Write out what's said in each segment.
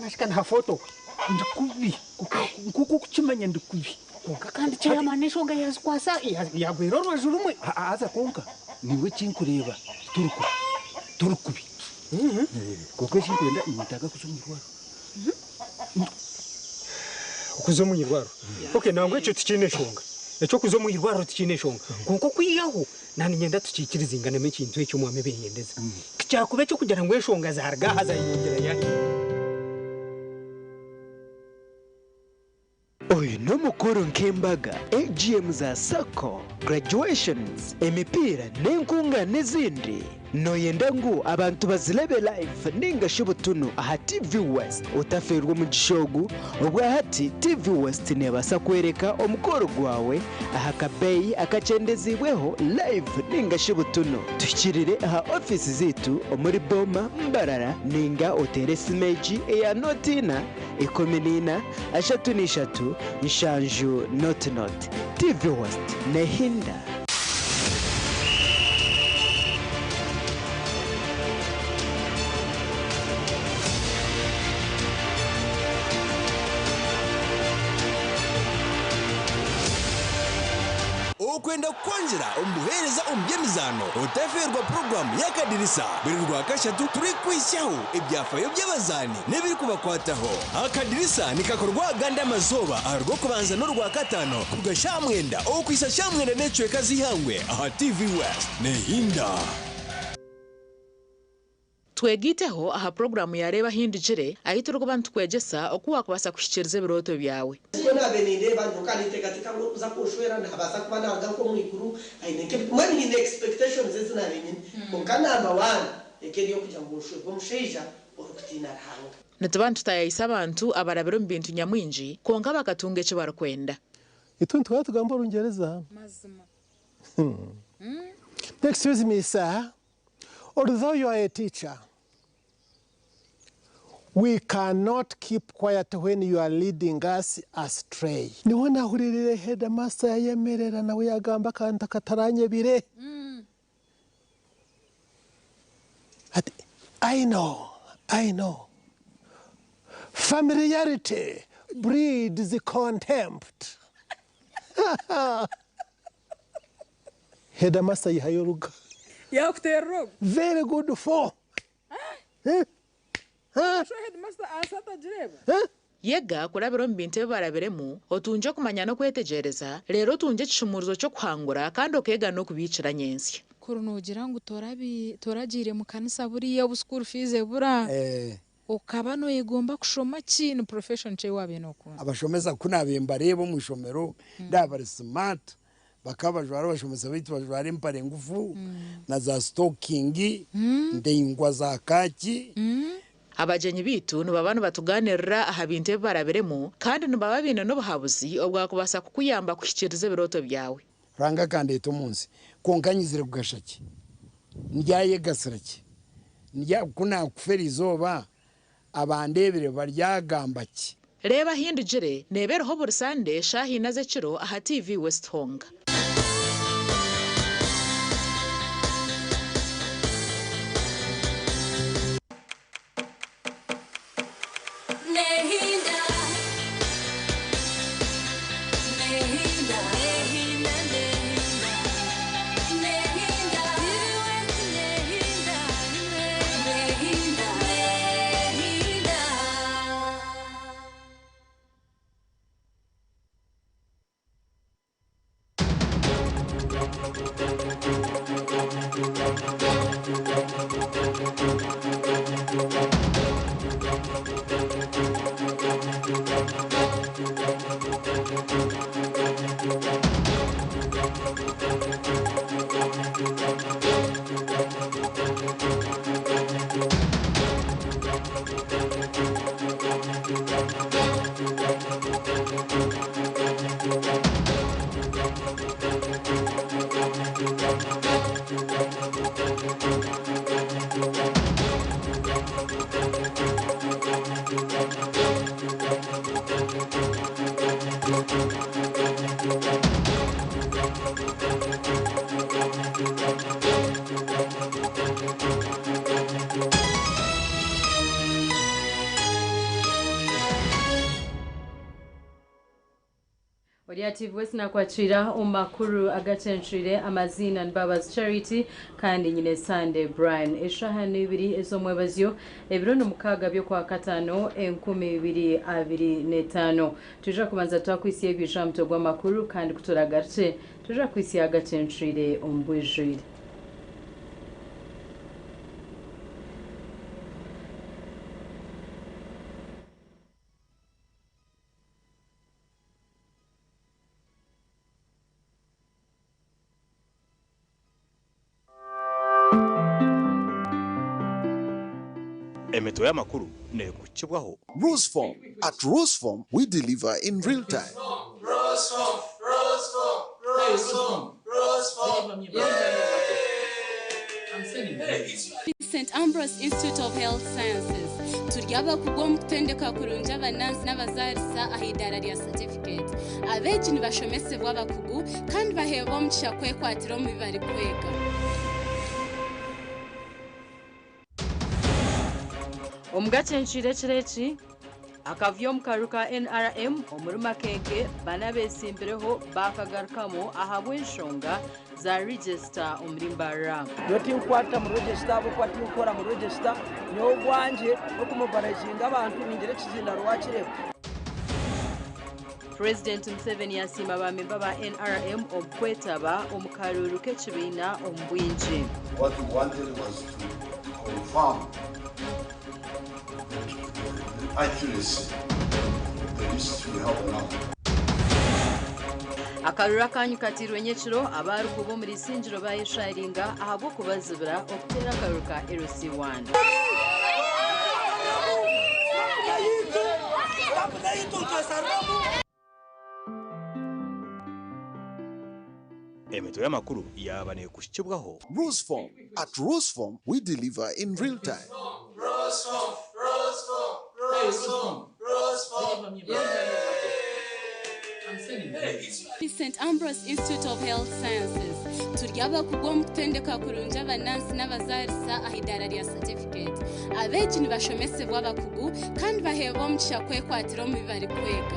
ashikana ha photo ndikubi kuku kuchimanya ndikubi konka kandi chairman nishonga yazikwasa yagwerorwa jurumwe aza konka niwe chinkureba turukubi koko chinkurenda nitaka kuzomirwaro kuzomunyirwaro okay nangwe cyo tikineshonga echo kuzomunyirwaro tikineshonga konko kwiyaho nani nyenda tukikiriza ingane me kintu ecyo mwame beyendeza cyakube cyo kugira ngo eshonga zarga haza yongera ya Oyu no mukuru nk'imbaga AGM za Sako graduations emipira n'enkunga n'izindi noyenda ngo abantu bazilebe live ningashobotuno aha TV West utaferwa mu gishogu ubwa hati TV West nebasa kwereka omukoro gwawe aha kabeyi akacendezibweho live ningashobotuno tukirire aha office zitu muri Boma Mbarara ninga oteresi meji ya notina ikomenina ashatu nishatu nshanju not TV West nehinda ukwenda kwanjira umuhereza umbyemizano utaferwa program y'akadirisa biri rwa kashatu turi kwishaho ibyafayo by'abazani nebiri kubakwataho akadirisa nikakorwa ganda mazoba arwo kubanza no rwa katano kugashamwenda okwisa shamwenda necwe kazihangwe aha TV West nehinda twegiteho aha programu yareba hindijire ahiturwa bantu kwegesa okuwa kubasa kushikiriza biroto byawe ko nabeninde bantu kandi tekatika ngo uza kushwera ntabasa kuba nanga ko mwikuru ayineke mani in expectations ezinabenye ko kanamba wana ekeri yo kujya ngo ushwe ko musheja okutina hanga natabantu tayisa abantu abarabero mbintu nyamwinji konka bakatunge cyo barakwenda ituntu twatugamba rungereza mazima excuse me sir, although you are a teacher, we cannot keep quiet when you are leading us astray. Niwana huririre headmaster yemerera nawe yagamba kanta kataranye bire. I know. Familiarity breeds contempt. Headmaster yihayoruga. Yakuterro. Very good for. Yega kurabiro mbinte baraberemu otunje kumanya no kwetegereza rero tunje cishumuruzo cyo kwangura kandi okega no kubicira nyensi kurunugira ngo toragire mu kanisa buriya bu school fees bura ukaba no yigomba kushoma kintu profession cye wabino kuna abashomeza kunabemba rebo mu shomero ndabari smart bakabajwara bashomeza bitu bajwara impare ngufu na za stocking ndengwa za kaki abajenyi bitu nubabana batuganirira aha binte baraberemu kandi nubababina no bahabuzi obwa kubasa kukuyamba kushikiriza biroto byawe ranga kandi eto munsi konkanyizire kugashaki ndyaye gasiraki ndya kuna kuferizoba abandebere baryagambaki reba hindujire nebereho bursande shahi naze kiro aha TV West Honga Oriative wese nakwachira umakuru agacenshire amazina Mbabazi Charity kandi nyine Sunday Brian eshahani ibiri ezo mwebazyo ebirono mukaga byo kwa katano 2025 tuja kubanza twakwisiye bijamto gwa makuru kandi kuturagace tuja kwisiye agacenshire umbwijire Emeto y'amakuru ne kukibwaho. Roseform. At Roseform, we deliver in real time. St. Ambrose Institute of Health Sciences. Turyaba kugom kutendeka kurunja abanansi n'abazarisa ahidara rya certificate. Abeji ni bashomese bw'abakugu kandi baheba mu cyakwe kwatiro mu bari kwega. Omugacenshire kireki akavyo mukaruka NRM omuruma keke bana besimbireho bakagarukamo ahabwenshonga za register omurimbara yoti nkwata mu register abo kwati ukora mu register nyo gwanje okumubarazinga abantu ningire kizina rwakire. President Museveni yasima abamemba ba NRM okwetaba omukaruru k'ekibina ombwinji. What we wanted was to confirm accuracy that used to help now. Akarura kanyukatirwe nyekiro abari kubo muri sinjiro bayisharinga ahabo kubazibira okutera akaruka LC1. Emeto y'amakuru yabane kushikibwaho. Roseform. At Roseform, we deliver in real time. St. Ambrose Institute of Health Sciences. Turyaba kugom kutendeka kurunja abanansi n'abazarisa ahidara rya certificate. Abeji ni bashomese bw'abakugu kandi baheba mu cyakwe kwatiro mu bari kwega.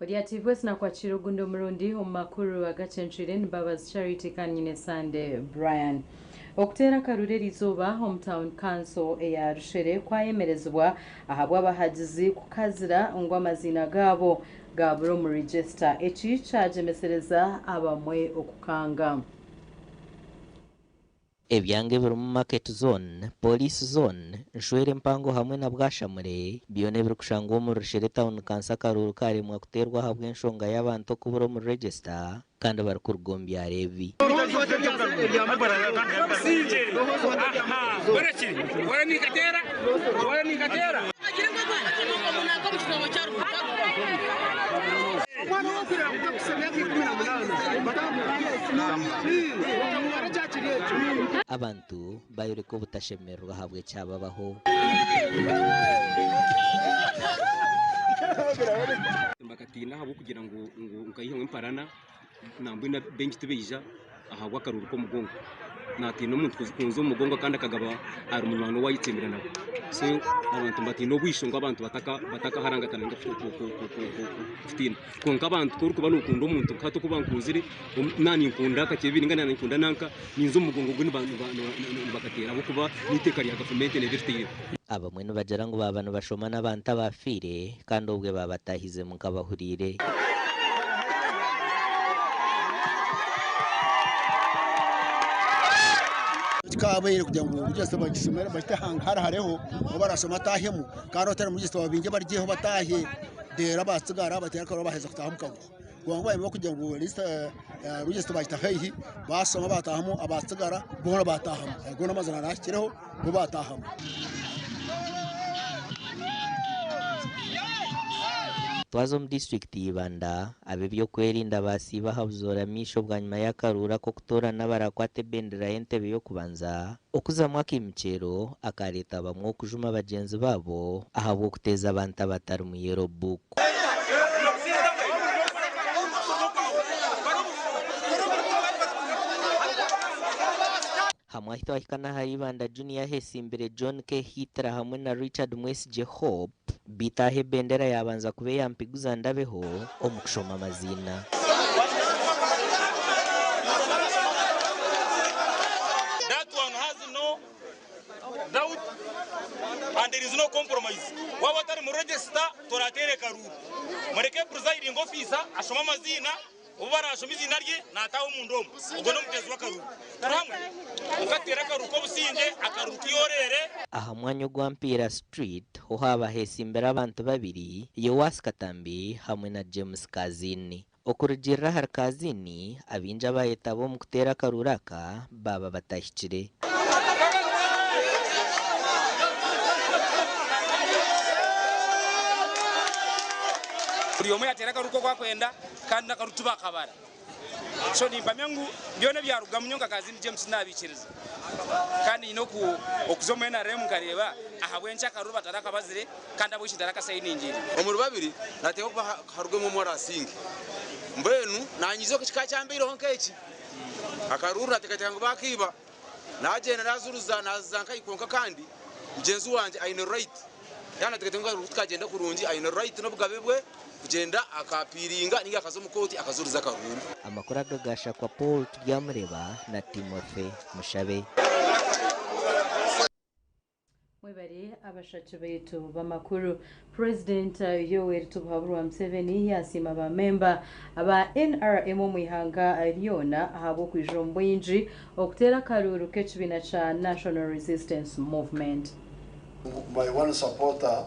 Oriative wese nakwachira gundo murundi omakuru agacenshire Mbabazi Charity kandi nyine Sunday Brian. Okutera karureri izuba hometown council eyarushere kwayemerezwa ahabwa abahagizi kukazira ngo amazina gabo gaburo mu register eki cajemesereza abamwe okukanga. Ebyange biri mu market zone, police zone, nshwere mpango hamwe na bwashamure byone biri kushangwa mu rushere town kansa karuru kari mu kuterwa habwe enshonga y'abantu kubura mu register kandi bari kurgombya revi. Abantu bayuriko butashemerwa habwe cyababaho. Mbakatina habo kugira ngo ngayihwe imparana nambwina bengi tubeja ahabwa karuru ko mugongo natino umuntu kunzo mugongo kandi akagaba ari umuntu wayitsembera nabo so abantu batino bwishonga abantu bataka harangatana kufitina konka abantu ko kuba nukundo umuntu kato kubankuzire nani nkunda kakebiri ngana nkunda nanka ninzo mugongo guni bakatera abo kuba niteka rya government nevertire abamwe nubajara ngo babana bashoma n'abantu abafire kandi ubwe babatahize mu kabahurire. Kabere kugira ngo byose bagisomera bahitahanga harahareho barasoma atahemu kandi otera muri gisaba binge baryeho batahe dera batsigara batera ko baheza kutahamuka ngo bayemo kugira ngo lista rugiste bahitahehi basoma batahamo abatsigara bona batahamo ngo namazana nakireho ngo batahamo. Twazo mu district y'Ibanda abebyo kwerinda basiba habuzora misho bwa nyuma y'akarura ko kutora n'abarakwate bendera y'entebe yo kubanza okuza mwaka imicero akareta bamwe kujuma bagenzi babo ahabo kuteza abantu abatari mu yerobook. hamwe ahita wahikana haribanda Junior Hesimbere John K Hitler hamwe na Richard Mwesigye Hope bitahe bendera yabanza kube yampiguza ndabeho omukushoma amazina. That one has no doubt and there is no compromise. Wabatari mu register toratere karuru. Mureke presiding officer ashoma amazina ubara ashoma izina rye nataho mu ndomo. Ubwo no mutezi wa karuru. Taramwe. Ukatera karuru ko businde akaruru kiyorere. Aha mwanya gwa Mpira Street ho haba Hesimbere abantu babiri Yowas Katambi hamwe na James Kazini. Okurujira har Kazini abinja bayetabo mu kutera karuraka baba batashikire. Buri omwe yatera karuko kwa kwenda kandi nakarutuba kabara. So ni mpamyangu byone byaruga munyonga Kazini James nabikiriza. Kandi inoku okuzomwe na remu kareba ahabwencha karuba taraka bazire kandi abo shitaraka sayini injiri. Omuru babiri nateko harugwe mu mora singi. Mbenu nanyizo kishika cyambiro honkechi. Akaruru natekatanga bakiba. Naje narazuruza nazanka ikonka kandi mugenzi wanje ayine right. Yana tekatanga tukagenda kurungi ayine right no bugabebwe kugenda akapiringa ninga akazo mukoti akazuruza karuru. Amakuru agagasha kwa Paul Turyamureba na Timothy Mushabe. Mwebari abashacu betu bamakuru. President Yoweri Kaguta Museveni yasima ba member aba NRM mwihanga Ariona habo kwijombo yinji okutera karuru k'ekibina cha National Resistance Movement. By one supporter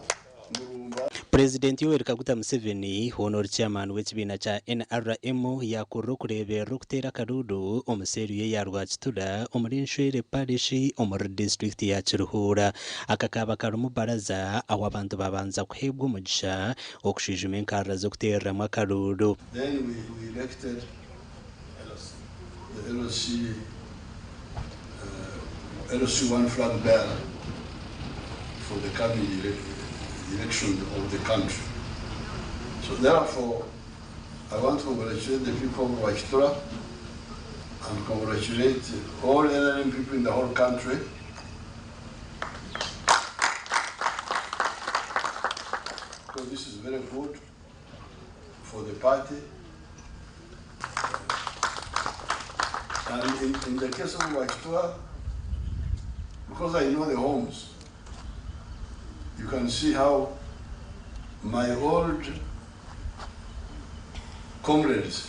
President Yoweri Kaguta Museveni honor chairman w'ekibina cha NRM yakuru kurebera okutera karuru omuseru ye yarwa kitula omuri Nshwere parish omuri district ya Kiruhura akakaba karumu baraza aho abantu babanza kuhebwa umugisha okushijuma enkarra zo kuterera makaruru. Then we elected the LOC one flag bearer for the coming election of the country. So therefore, I want to congratulate the people of Wachitura and congratulate all NRM people in the whole country. Because this is very good for the party. And in the case of Wachitura, because I know the homes, you can see how my old comrades,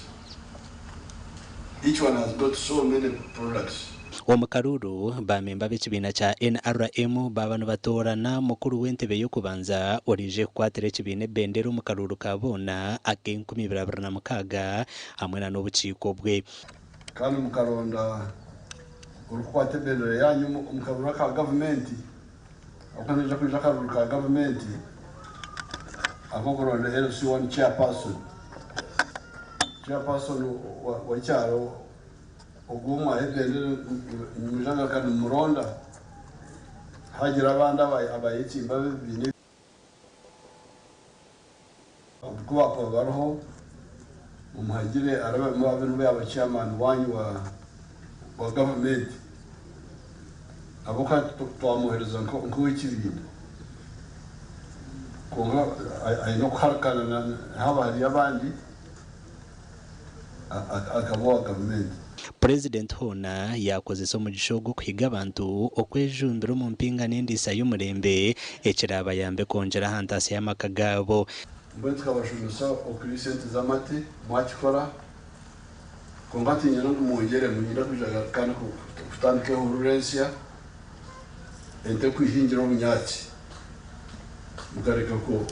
each one has got so many products. Omukaruru bamemba b'ekibina cha NRM babano batorana mukuru w'entebe yo kubanza orije kwatira ekibina ebendera omukaruru kabona ake-2026 hamwe na n'obukiiko bwe. Kandi mukaronda urukwate bendera yanyu mukaruru ka government okanija kuja karuru ka government akokoronda LC1 chairperson wa cyaro ogumwa hebendera mujanga kandi muronda hagira abandi abayitsimba bibine kuba ko baroho umuhagire araba mu abantu b'aba chairman wanyu wa government aboka twamuhereza nk'ikibintu konga ayino kuharikana haba hari abandi akaboha government. President Hona yakozesa umugisho gwo kwiga abantu okwejumbira mu mpinga n'endisa y'umurembe ekiraba yambe konjera hantasi y'amaka gabo. Mbwe tukabashumisa okurisente z'amati mwakikora kongati nyina n'umwongere munyira kujaga kandi kutandike ururensia ente kwihingira obunyatsi mukareka ko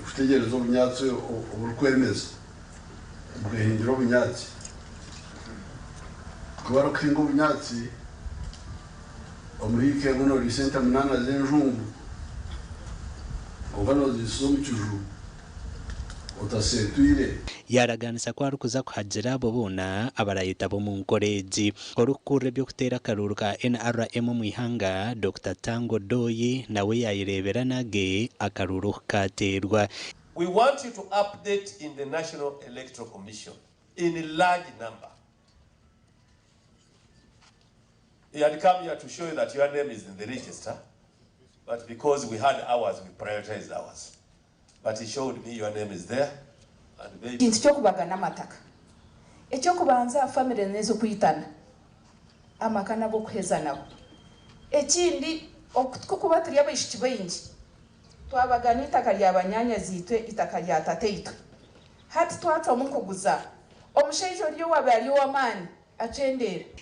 kutegereza obunyatsi oburukwemeza mugahingira obunyatsi kubara kuhinga obunyatsi omuhike muno risenta munana z'enjumbu ogano zisomu kiju otasetwire yaraganisa ko arukuza kuhagira abo bona abarayita bo mu nkoreji orukure byo kutera karuru ka NRM mu ihanga Dr. Tango Doyi nawe yayirebera nage akaruru katerwa. We want you to update in the National Electoral Commission in a large number. He had come here to show you that your name is in the register, but because we had ours, we prioritized ours. But he showed me your name is there, and maybe... Kintu kyokubagana amataka. Ekyokubanza family nezo kuyitana. Amakana go kuheza nawo. Ekindi okukuba turi abashiki bayingi. Twabagana itaka ly'abanyanya zitwe itaka lya tateito. Hati twatwa munkuguza. Omushaija ryo wabali w'amani.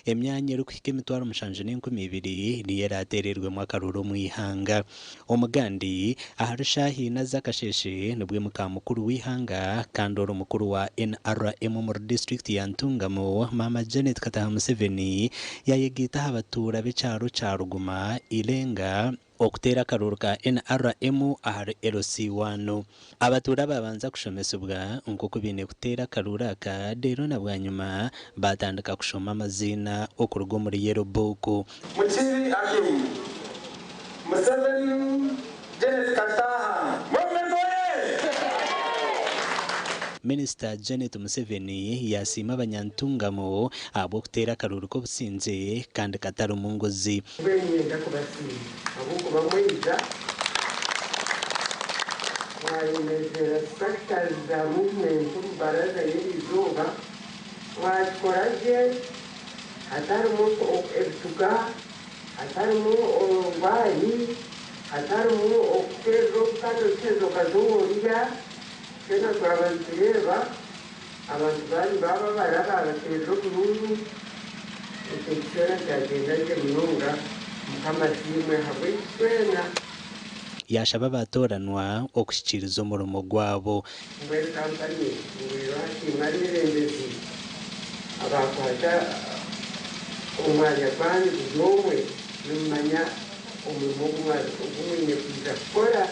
Emyanya eri kuhika emitwaro 72 niyo eratererwemu akaruru mu ihanga. Omugandi aharushahi Zakasheshe nibwe mukamukuru w'ihanga kandi ori mukuru wa NRM mu district ya Ntungamo Mama Janet Kataha Museveni yayegita abatura b'ekyaro kya Ruguma Ilenga okutera akaruru ka NRM ahari LC1. Abatura babanza kushomesebwa nk'uko bine kutera akaruru aka rero na bwanyuma batandika kushoma amazina okuruga muri Yellow Book. Muchiri Akim Museveni Janet Kataha Minister Janet Museveni yasima abanyantungamo abo kutera akaruru ko businze kandi katari umungozi. Benyenda kubasi abuko bamwiza mwayemezera sectors za movement baraza y'izuba mwakoraje hatarimo ebituga hatarimo obayi hatarimo okutezo kazo kazungurira kena twabantireba abantu bari baba baraba abatezo kurungu ekikera cyagenda cy'emununga mukamashimwe habwe kwena yashaba batoranwa okushikiriza omurimo gwabo. Mbere kampani bakimarembezi abakwata omwanya gwani buri numanya omurimo gumwine kuza kukora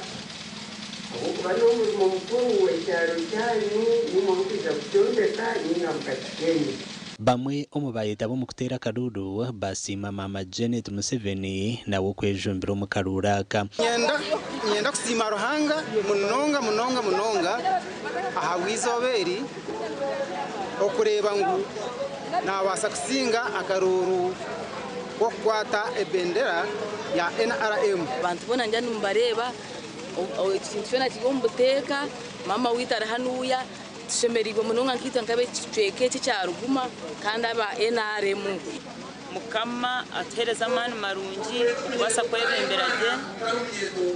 ahubwo n'omurimo mukuru w'ekyaro cyanyu nimwo mukiza kucyondeka ninga mukakikeni. Bamwe omubayita bo mukutera akaruru basima Mama Janet Museveni nawo kwejumbira omukaruraka. Nyenda kusima Ruhanga munonga aha wizoberi okureba ngu nabasa kusinga akaruru ko kwata ebendera ya NRM. Abantu bona njya numbareba ikintu cyona kigombuteka mama witara hanuya tushemerirwe munonga nkita ngabe cicweke cyaruguma kandi aba NRM mukama atereza mani marungi kubasa kwebemberaje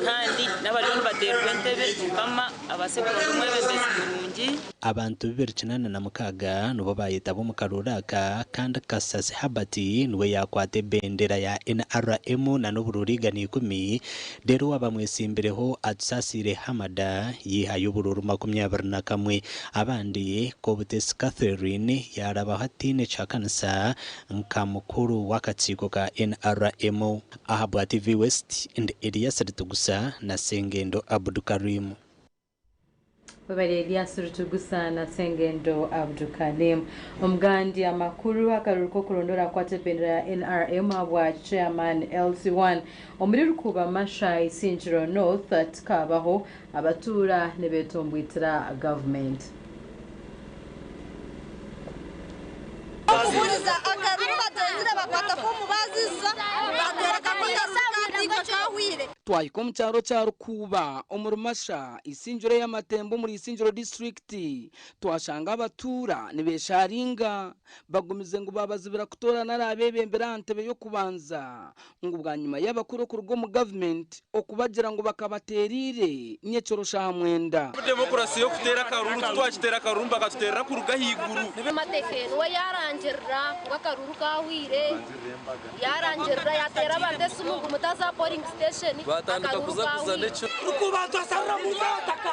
kandi n'abariyo baterwe ntebe mukama abasekuru mwebembezi marungi. Abantu 296 nubo bayita bo mukaruraka kandi Kasase Habati niwe yakwate bendera ya NRM na n'ubururiga ni 10 rero abamwesimbireho atusasire Hamada yihaye ubururu 21 abandi Kobutesi Catherine yaraba hatine chakansa nkamukuru wakatsiko ka NRM. Ahabwa TV West and Elias Rutugusa na Sengendo Abdukarim. Babali Elias Rutugusa na Sengendo Abdukarim. Omugandi amakuru akaruko kurondora kwate bendera NRM wa chairman LC1 omuri kuba masha isinjiro North atkabaho abatura nebetombwitira government. Kubuliza akaruba tenzire bakwata ko mubaziza batereka ko yasukandi bakawire twayiko mu cyaro cya Rukuba omurumasha isinjiro y'amatembo muri isinjiro district twashanga abatura nibesharinga bagumize ngo babazibira kutora narabebembera ntebe yo kubanza ngo bwa nyuma y'abakuru ku rugo mu government okubagira ngo bakabaterire nyecorosha mwenda demokrasi yo kutera karuru twakitera karuru bakatutera ku rugahiguru amatekeno we yarangira wakaruru kawire yarangira yatera abandese umungu mutaza polling station batandika kuzakuza neco Rukuba twasarura muzataka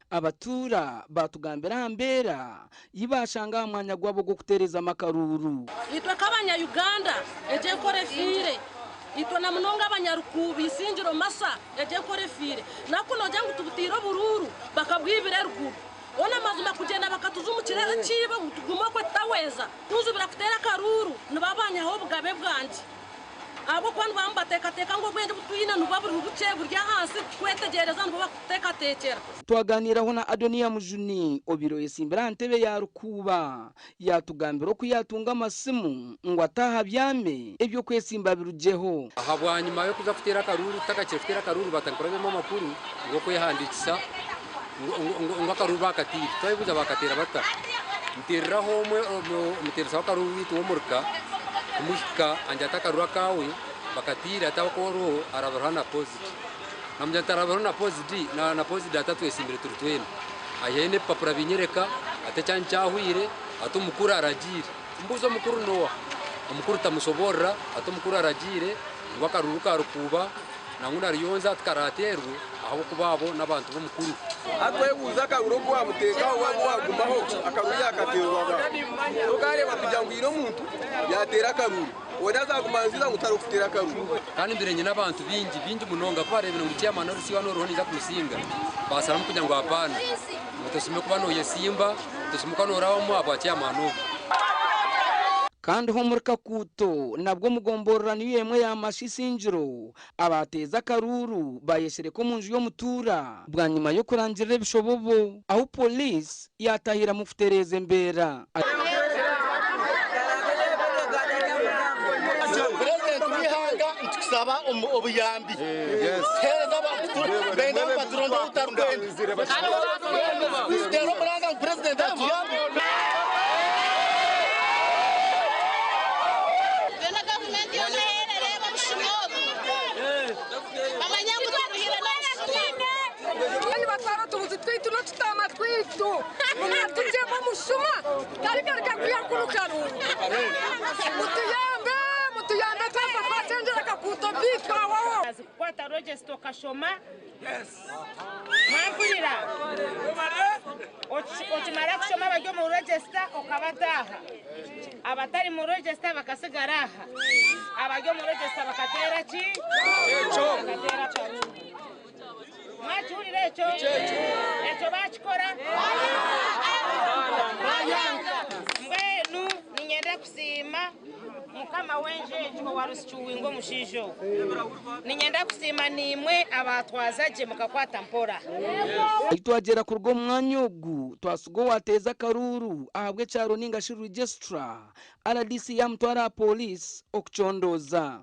abatura batugambira mbera yibashanga mwanya gwabo go kutereza makaruru itwa kabanya Uganda eje kore fire itwa na munonga abanyarukubi isinjiro masa eje kore fire nakuno jangu tubutiro bururu bakabwibira rukubi ona mazuma kugenda bakatuzumukira kiba tuguma ko taweza tuzubira kutera karuru nababanya ho bugabe bwanje abo kwantu bambatekateka ngo gwende butuyina nubaburi buce burya hasi kwetegereza nubo bakutekatekera. Twaganiraho na Adonia Mujuni obiro yesimbira ntebe ya rukuba yatugambira ko yatunga amasimu ngo ataha byame ebyo kwesimba birujeho. Ahabwa nyuma yo kuza kutera karuru takakefutera karuru batankorabemo amakuru ngo ko yahandikisa ngo akaruru bakatira twayibuza bakatera bata ntiriraho umwe muteresa akaruru witu womurka umushika anja takarura kawe bakatira atakoro arabarana positive namja tarabarana positive na positive atatu esimbire turutwene ayene papura binyereka atacyancyahwire atumukura aragire mbuzo mukuru nowa umukuru tamusobora atumukura aragire ngo akaruru karukuba nanguna riyonza tukaraterwe aho kubabo n'abantu b'umukuru atwebuza akaruru ko amuteka wagumaho akaruya akaterwa ba ukare batujya ngo ino muntu yatera akaruru odazagumanziza mutarufutira akaruru kandi mbere n'abantu bingi munonga kwarebera ngo cyamana rusi wano rohoniza kumusinga basara kujya ngo hapana mutasime kuba no yesimba tusimuka no rawo mu abacyamano kandi ho muri Kakuto nabwo mugomborora niyo yemwe yamashisinjiro abateza karuru bayeshere ko munju yo mutura bwa nyuma yo kurangirira bishobobo aho police yatahira mufutereze mbera. President wihanga ntukisaba obuyambi kera benga baturonda utarwende dero muranga president atuyambi Kwata register kashoma mpurira okimara kushoma abajya mu register okabataha abatari mu register bakasigara aha abajya mu register bakatera ki bakatera karuru mwachurire echo bachikora mbwenu ninyenda kusima mukama wenje echo warusichuwingo mushijo ninyenda kusima nimwe abatwazaje mukakwata mpora twagera ku rwo mwanya ogu twasugo wateza karuru ahabwe cyaro ningashiru registra RDC ya mtwara police okuchondoza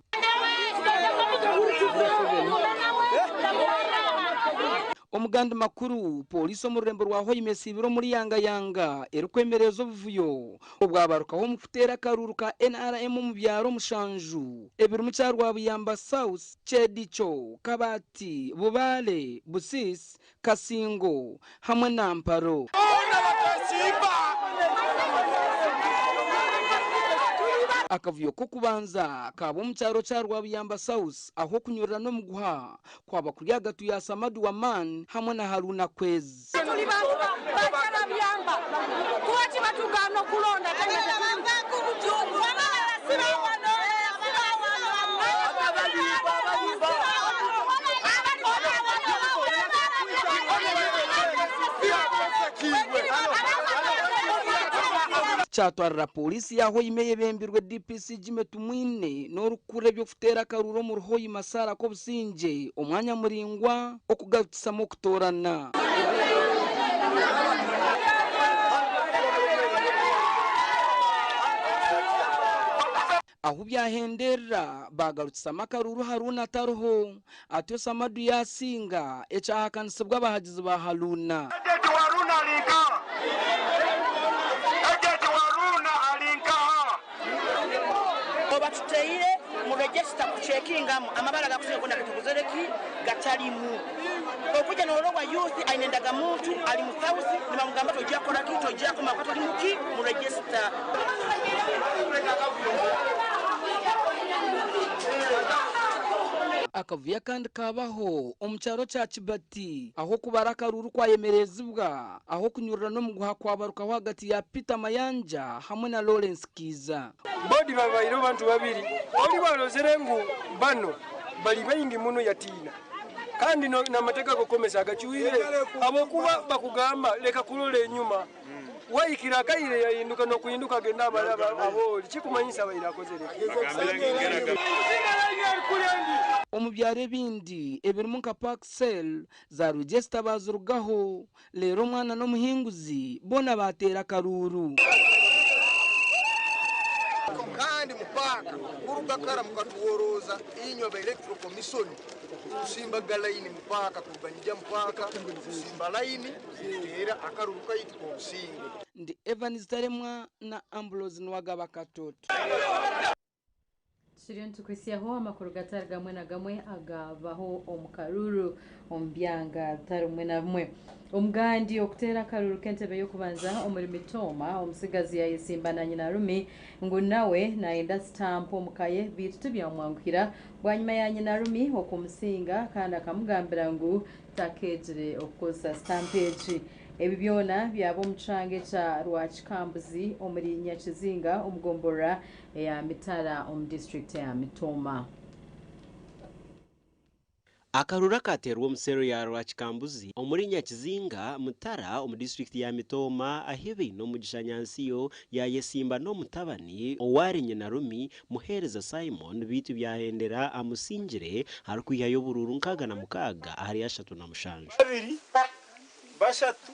omuganda makuru polisi omurembo rwaho imesibiro muri yanga erukwemereza obuvuyo obwabarukaho mu kutera karuru ka NRM mu byaro mushanju ebiri mu cyarwa buyamba South Chedicho Kabati Bubale Busis Kasingo hamwe na Mparo akavuyo ko kubanza kabo mu cyaro cyarwa buyamba South aho kunyurira no mu guha kwaba kuri hagati ya Samadu wa Man hamwe na Haruna Kwezi tuli bantu bakara byamba kuwachi batugano kulonda tanga kubutungu cyatwarira polisi yaho imeye bembirwe DPC Jimetumwine n'orukure byo futera karuro mu ruhoyi masara ko businje umwanya muringwa okugatsamo kutorana aho byahendera bagarutse amakaruru Haruna taruho atyo Samadu yasinga ecahakanise bw'abahagizi ba Haruna batuteyire mu register kucekinga amabara gakuze kwenda kituguzereki gatalimu okuja nolorwa youth ainendaga muntu ali mu South nimamugamba tojja kola kito tojja kuma kwato limuki mu register akavuya kandi kabaho omucyaro cya Kibati aho kubara karuru kwayemerezibwa aho kunyurira no mu guha kwabarukaho hagati ya Peter Mayanja hamwe na Lawrence Kiza bodi babairo bantu babiri oli balozerengu bano bali bayingi muno yatina kandi n'amateka gokomesa agacyuire abo kuba bakugamba leka kulole enyuma wayikira kaire yahinduka no kuhinduka genda aboli kikumanyisa bayirakozere omubyaro ebindi ebirimu nka parcel za register bazurugaho lero mwana n'omuhinguzi bona batera karuru kandi mupaka kurugakara mukatuworoza inyo ba electoral commission usimbaga line mupaka kuruganyija mupaka usimba line era akaruruka yitiko usinge ndi Evans Taremwa na Ambrose Nwagaba Katoto Shirion tukwisiaho amakuru gatari gamwe na gamwe agabaho omukaruru ombyanga tarumwe na mwe omugandi okutera karuru kentebe yo kubanza omuri mitoma omusigazi ya Yesimba na nyina Rumi ngo nawe naenda stamp omukaye bitu byamwangukira bwanyuma ya nyina Rumi okumusinga kandi akamugambira ngo takejere okukosa stampage ebi byona byabo mucange cha Rwachikambuzi omuri Nyakizinga omugombora ya Mitara district ya Mitoma. Akarura katerwa omusero ya Rwachikambuzi omuri Nyakizinga Mutara district ya Mitoma ahibi no mugishanyansiyo ya Yesimba no mutabani owari nyina Rumi muhereza Simon bitu byahendera amusingire harikuya yobururu nkaga na mukaga ahari yashatu na mushanju babiri bashatu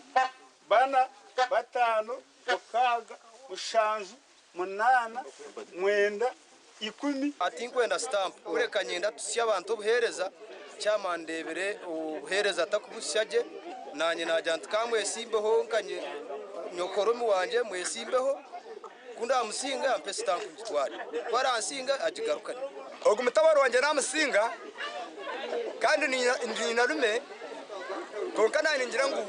bana batano mukaga mushanju munana mwenda 10 ati nkwenda stamp ureka nyenda tusya abantu obuhereza cyamandebere ubuhereza atakumusyaje nanye najyantu kamwe simbeho nkanye nyokoromi wanje mwesimbeho kunda amusinga ampe stamp kitwari kwara ansinga ajigarukanye ogumutabaro wanje namusinga kandi ni narume konkana ningira ngo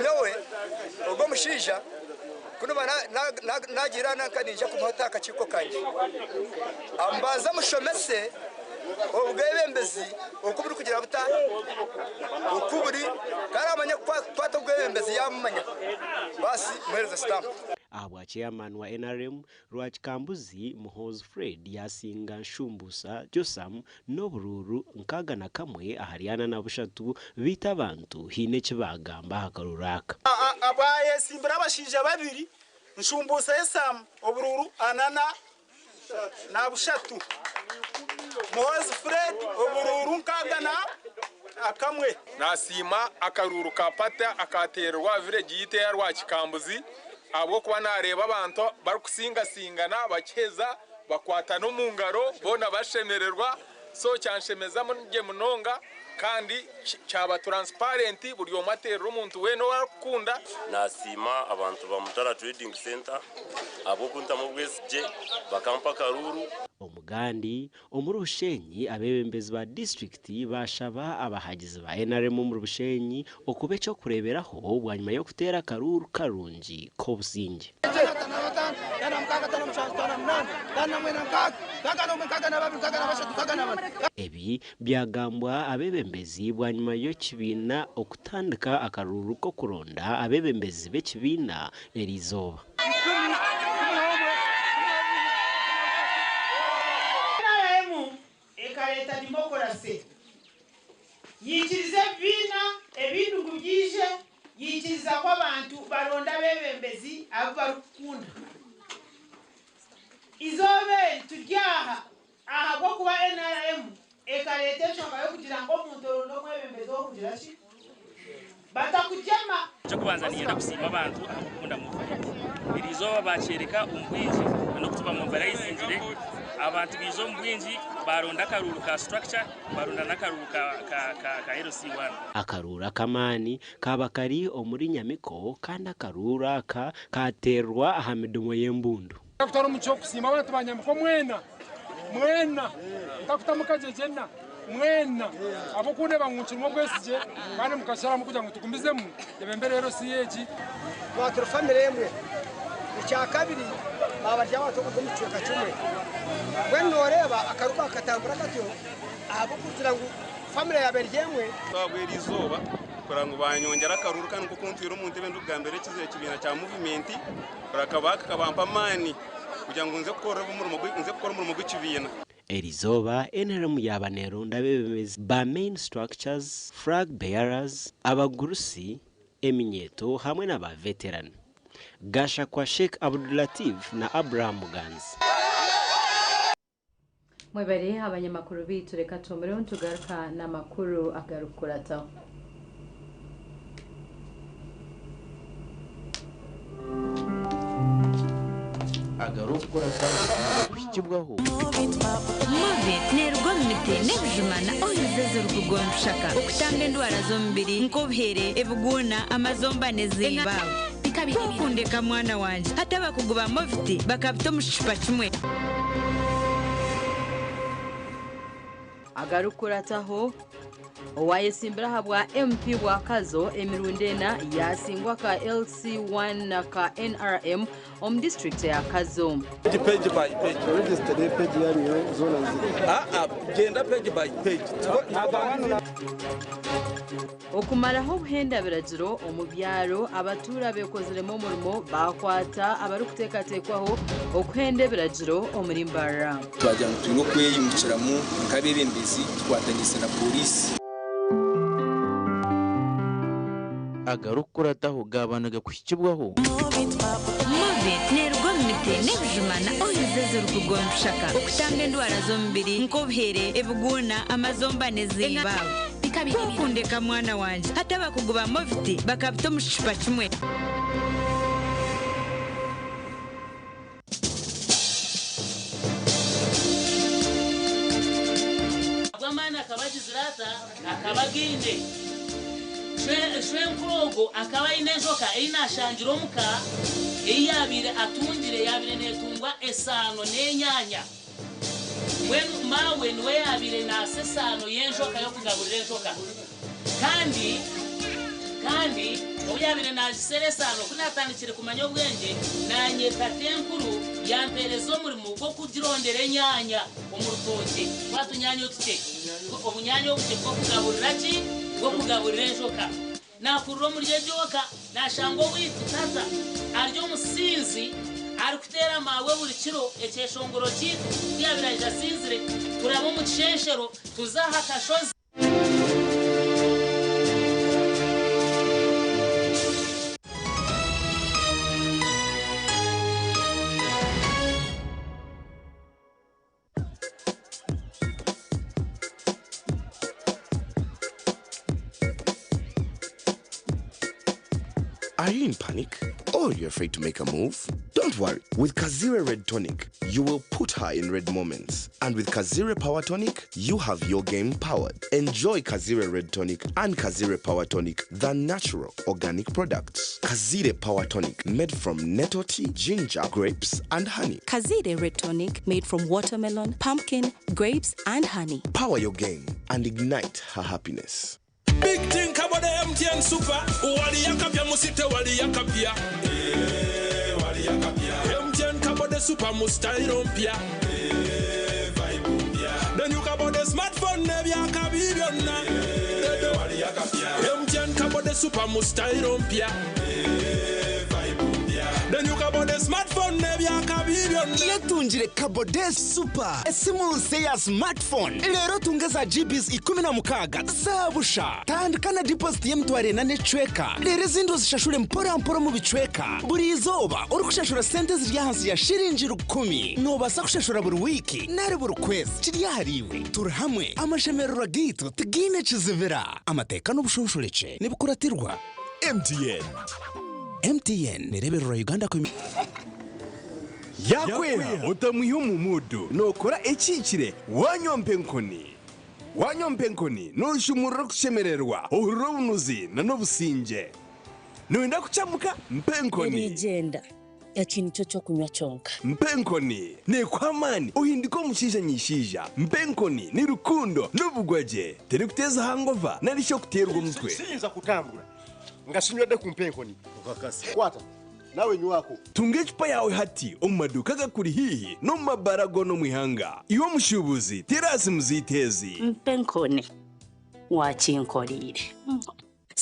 nyowe ogo mushija kuno bana nagira nakanije kumota akachiko kanje ambaza mushomese ubwebembezi ukuburi kugira buta ukuburi karamanya kwato ubwebembezi yamanya basi muhereza stamp abwa chairman wa NRM Rwachikambuzi Muhozi Fred yasinga Nshumbusa Josam n'obururu nkaga na kamwe ahariana na bushatu bita abantu hine kibagamba hakaruraka abaye simbira abashija babiri Nshumbusa Esam obururu anana na bushatu Muhozi Fred obururu nkaga na akamwe nasima akaruru kapata akaterwa village yite ya Rwachikambuzi abo kuba nareba abantu bari kusingasingana bakeza bakwata no mungaro bona bashemererwa so cyanshemeza munge munonga kandi cyaba transparent buri omatero umuntu we no wakunda nasima abantu ba Mutara Trading Center abo kunta mu bwesje bakampa karuru omugandi omuri Bushenyi abebembezi ba district bashaba abahagizi ba NRM mu Bushenyi okube cyo kureberaho bwanyuma yo kutera karuru karungi ko businge ebi byagambwa abebembezi bwanyuma yo kibina okutandika akaruru ko kuronda abebembezi be kibina erizoba ekareta demokrasi yikirize bina ebintu gubije yikiriza ko abantu baronda bebembezi abo barukunda izobe tujyaha aha bwo kuba NRM ekareta shonga yo kugira ngo umuntu rondo mwebembezi wo kugira ki batakujema cyo kubanza niyenda gusimba abantu abakunda mu irizoba bacereka umbwinji no kutuba mu varayizingire abantu bizo mbwinji baronda karuru ka structure baronda nakaruru ka LC1 akarura kamani kaba kari omuri Nyamiko kandi akarura katerwa ahamidumo yembundu Dr. Mucho kusima bana tubanyamiko mwena ndakutamukajejenna mwena abokune banguchirimo bwesije kandi mukashara mukuja ngo tukumbizemu ebembere LC1 batro family yemwe icya kabiri abarya bato kumucuka cyumwe bweno reba akaruka akatambura katyo abo kugira ngo family yaberyemwe twabwira izoba kurango banyongera akaruru kandi kukuntwira umuntu ebendo bwa mbere kizeye kibina cya movement kurakabaka kabampa mani kugira ngo nze gukora umurimo gw'ikibina Erizoba NRM yabanero ndabebemezi ba main structures flag bearers abagurusi eminyeto hamwe n'aba veteran gasha kwa Sheikh Abdulatif na Abraham Muganzi. Mwebere abanyamakuru bitu reka tumure tugaruka na makuru agarukurata. Agarukurata kushikibwaho. Movit nerwa mite nebjumana oyizezo rukugonshaka okutanga endwara z'omubiri nk'obuhere ebuguna amazomba nezibawo kundeka mwana wanje hata bakuguba Movit bakabita mushipa kimwe. Agarukurataho owayesimbira habwa MP wa Kazo emirundena yasingwa ka LC1 na ka NRM district ya Kazo. Page by page. Register page yariyo zona nzi. Genda page by page. Okumaraho buhenda biragiro omubyaro abatura bekozeremo umurimo bakwata abari kutekatekwaho okuhende biragiro omurimbara. Twajya ngo kweyimukiramo kabirembezi twatangise na polisi. Agarukurataho gabanaga kushikibwaho. Movit nerwa mite nebjumana oyizezo rukugonshaka okutanga endwara z'omubiri nk'obuhere ebuguna amazomba nezibawo kundeka mwana wanje hata bakuguba Movit bakabita mushipa kimwe. Gwamana kabagizirata akabaginde shwenkurogo akaba inenjoka inashangira omuka eyabire atungire yabire netungwa esano nenyanya mwenu mawe niwe yabire nase sano yenjoka yo kugaburira enjoka kandi oyabire najisere sano kunatandikire kumanya obwenge nanyeta tenkuru yampereza omurimo gwo kugirondera enyanya omurutoke kwatunyanya otuke obunyanya obuke bwo kugaburira ki bwo kugaburira enjoka nakurura muri ejoka nashanga owitu tata aryo omusinzi ari kutera mawe buri kiro ekyeshongoro kitu yabiraje asinzire turaba mu kisheshero tuzaha kashozi. Are you in panic? Or you're afraid to make a move? Don't worry. With Kazire Red Tonic, you will put her in red moments. And with Kazire Power Tonic, you have your game powered. Enjoy Kazire Red Tonic and Kazire Power Tonic, the natural organic products. Kazire Power Tonic, made from nettle tea, ginger, grapes, and honey. Kazire Red Tonic, made from watermelon, pumpkin, grapes, and honey. Power your game and ignite her happiness. Big thing about the MTN Super. Wali yakapia musite wali yakapia. Wali yakapia. MTN kabo de Super mustairo mpia. Then you kabo de smartphone nebi yakabibiona. Wali yakapia. MTN kabo de Super mustairo mpia. Then you kabo de smartphone nebi yakabibiona. Yatunjire kabo de Super. Esimu ya smartphone. Lero tungeza GBs 16 zabusha. Tandikana deposit yemtware na nechweka. Lero zindo zishashure mpora mu bicweka. Buri izoba uri kushashura sente ziri hansi ya shiringi 10. Nobasa kushashura buri wiki nare buri kwezi. Kiri yahariwe. Turi hamwe amashemerero gito tigine kizivira. Amateka n'ubushunshurece nibukuratirwa. MTN nereberera Uganda ko yakweha utamuyo mu mudu nokora ekikire wanyompe nkoni nushumura kushemererwa urubunuzi na nobusinje nuenda kuchamuka mpenkoni rigenda yakintu cyo kunywa cyonka mpenkoni ne kwamani uhindiko mushija nyishija mpenkoni ni rukundo n'ubugwaje teri kuteza hangova narisho kuterwa umutwe sinza kutambura ngashinyode ku mpenkoni ukakasi kwata nawe nyuwako tunge icupa yawe hati omumaduka gakuri hihi no mabarago no mwihanga iwo mushubuzi terasi muzitezi mpenkoni wakinkorire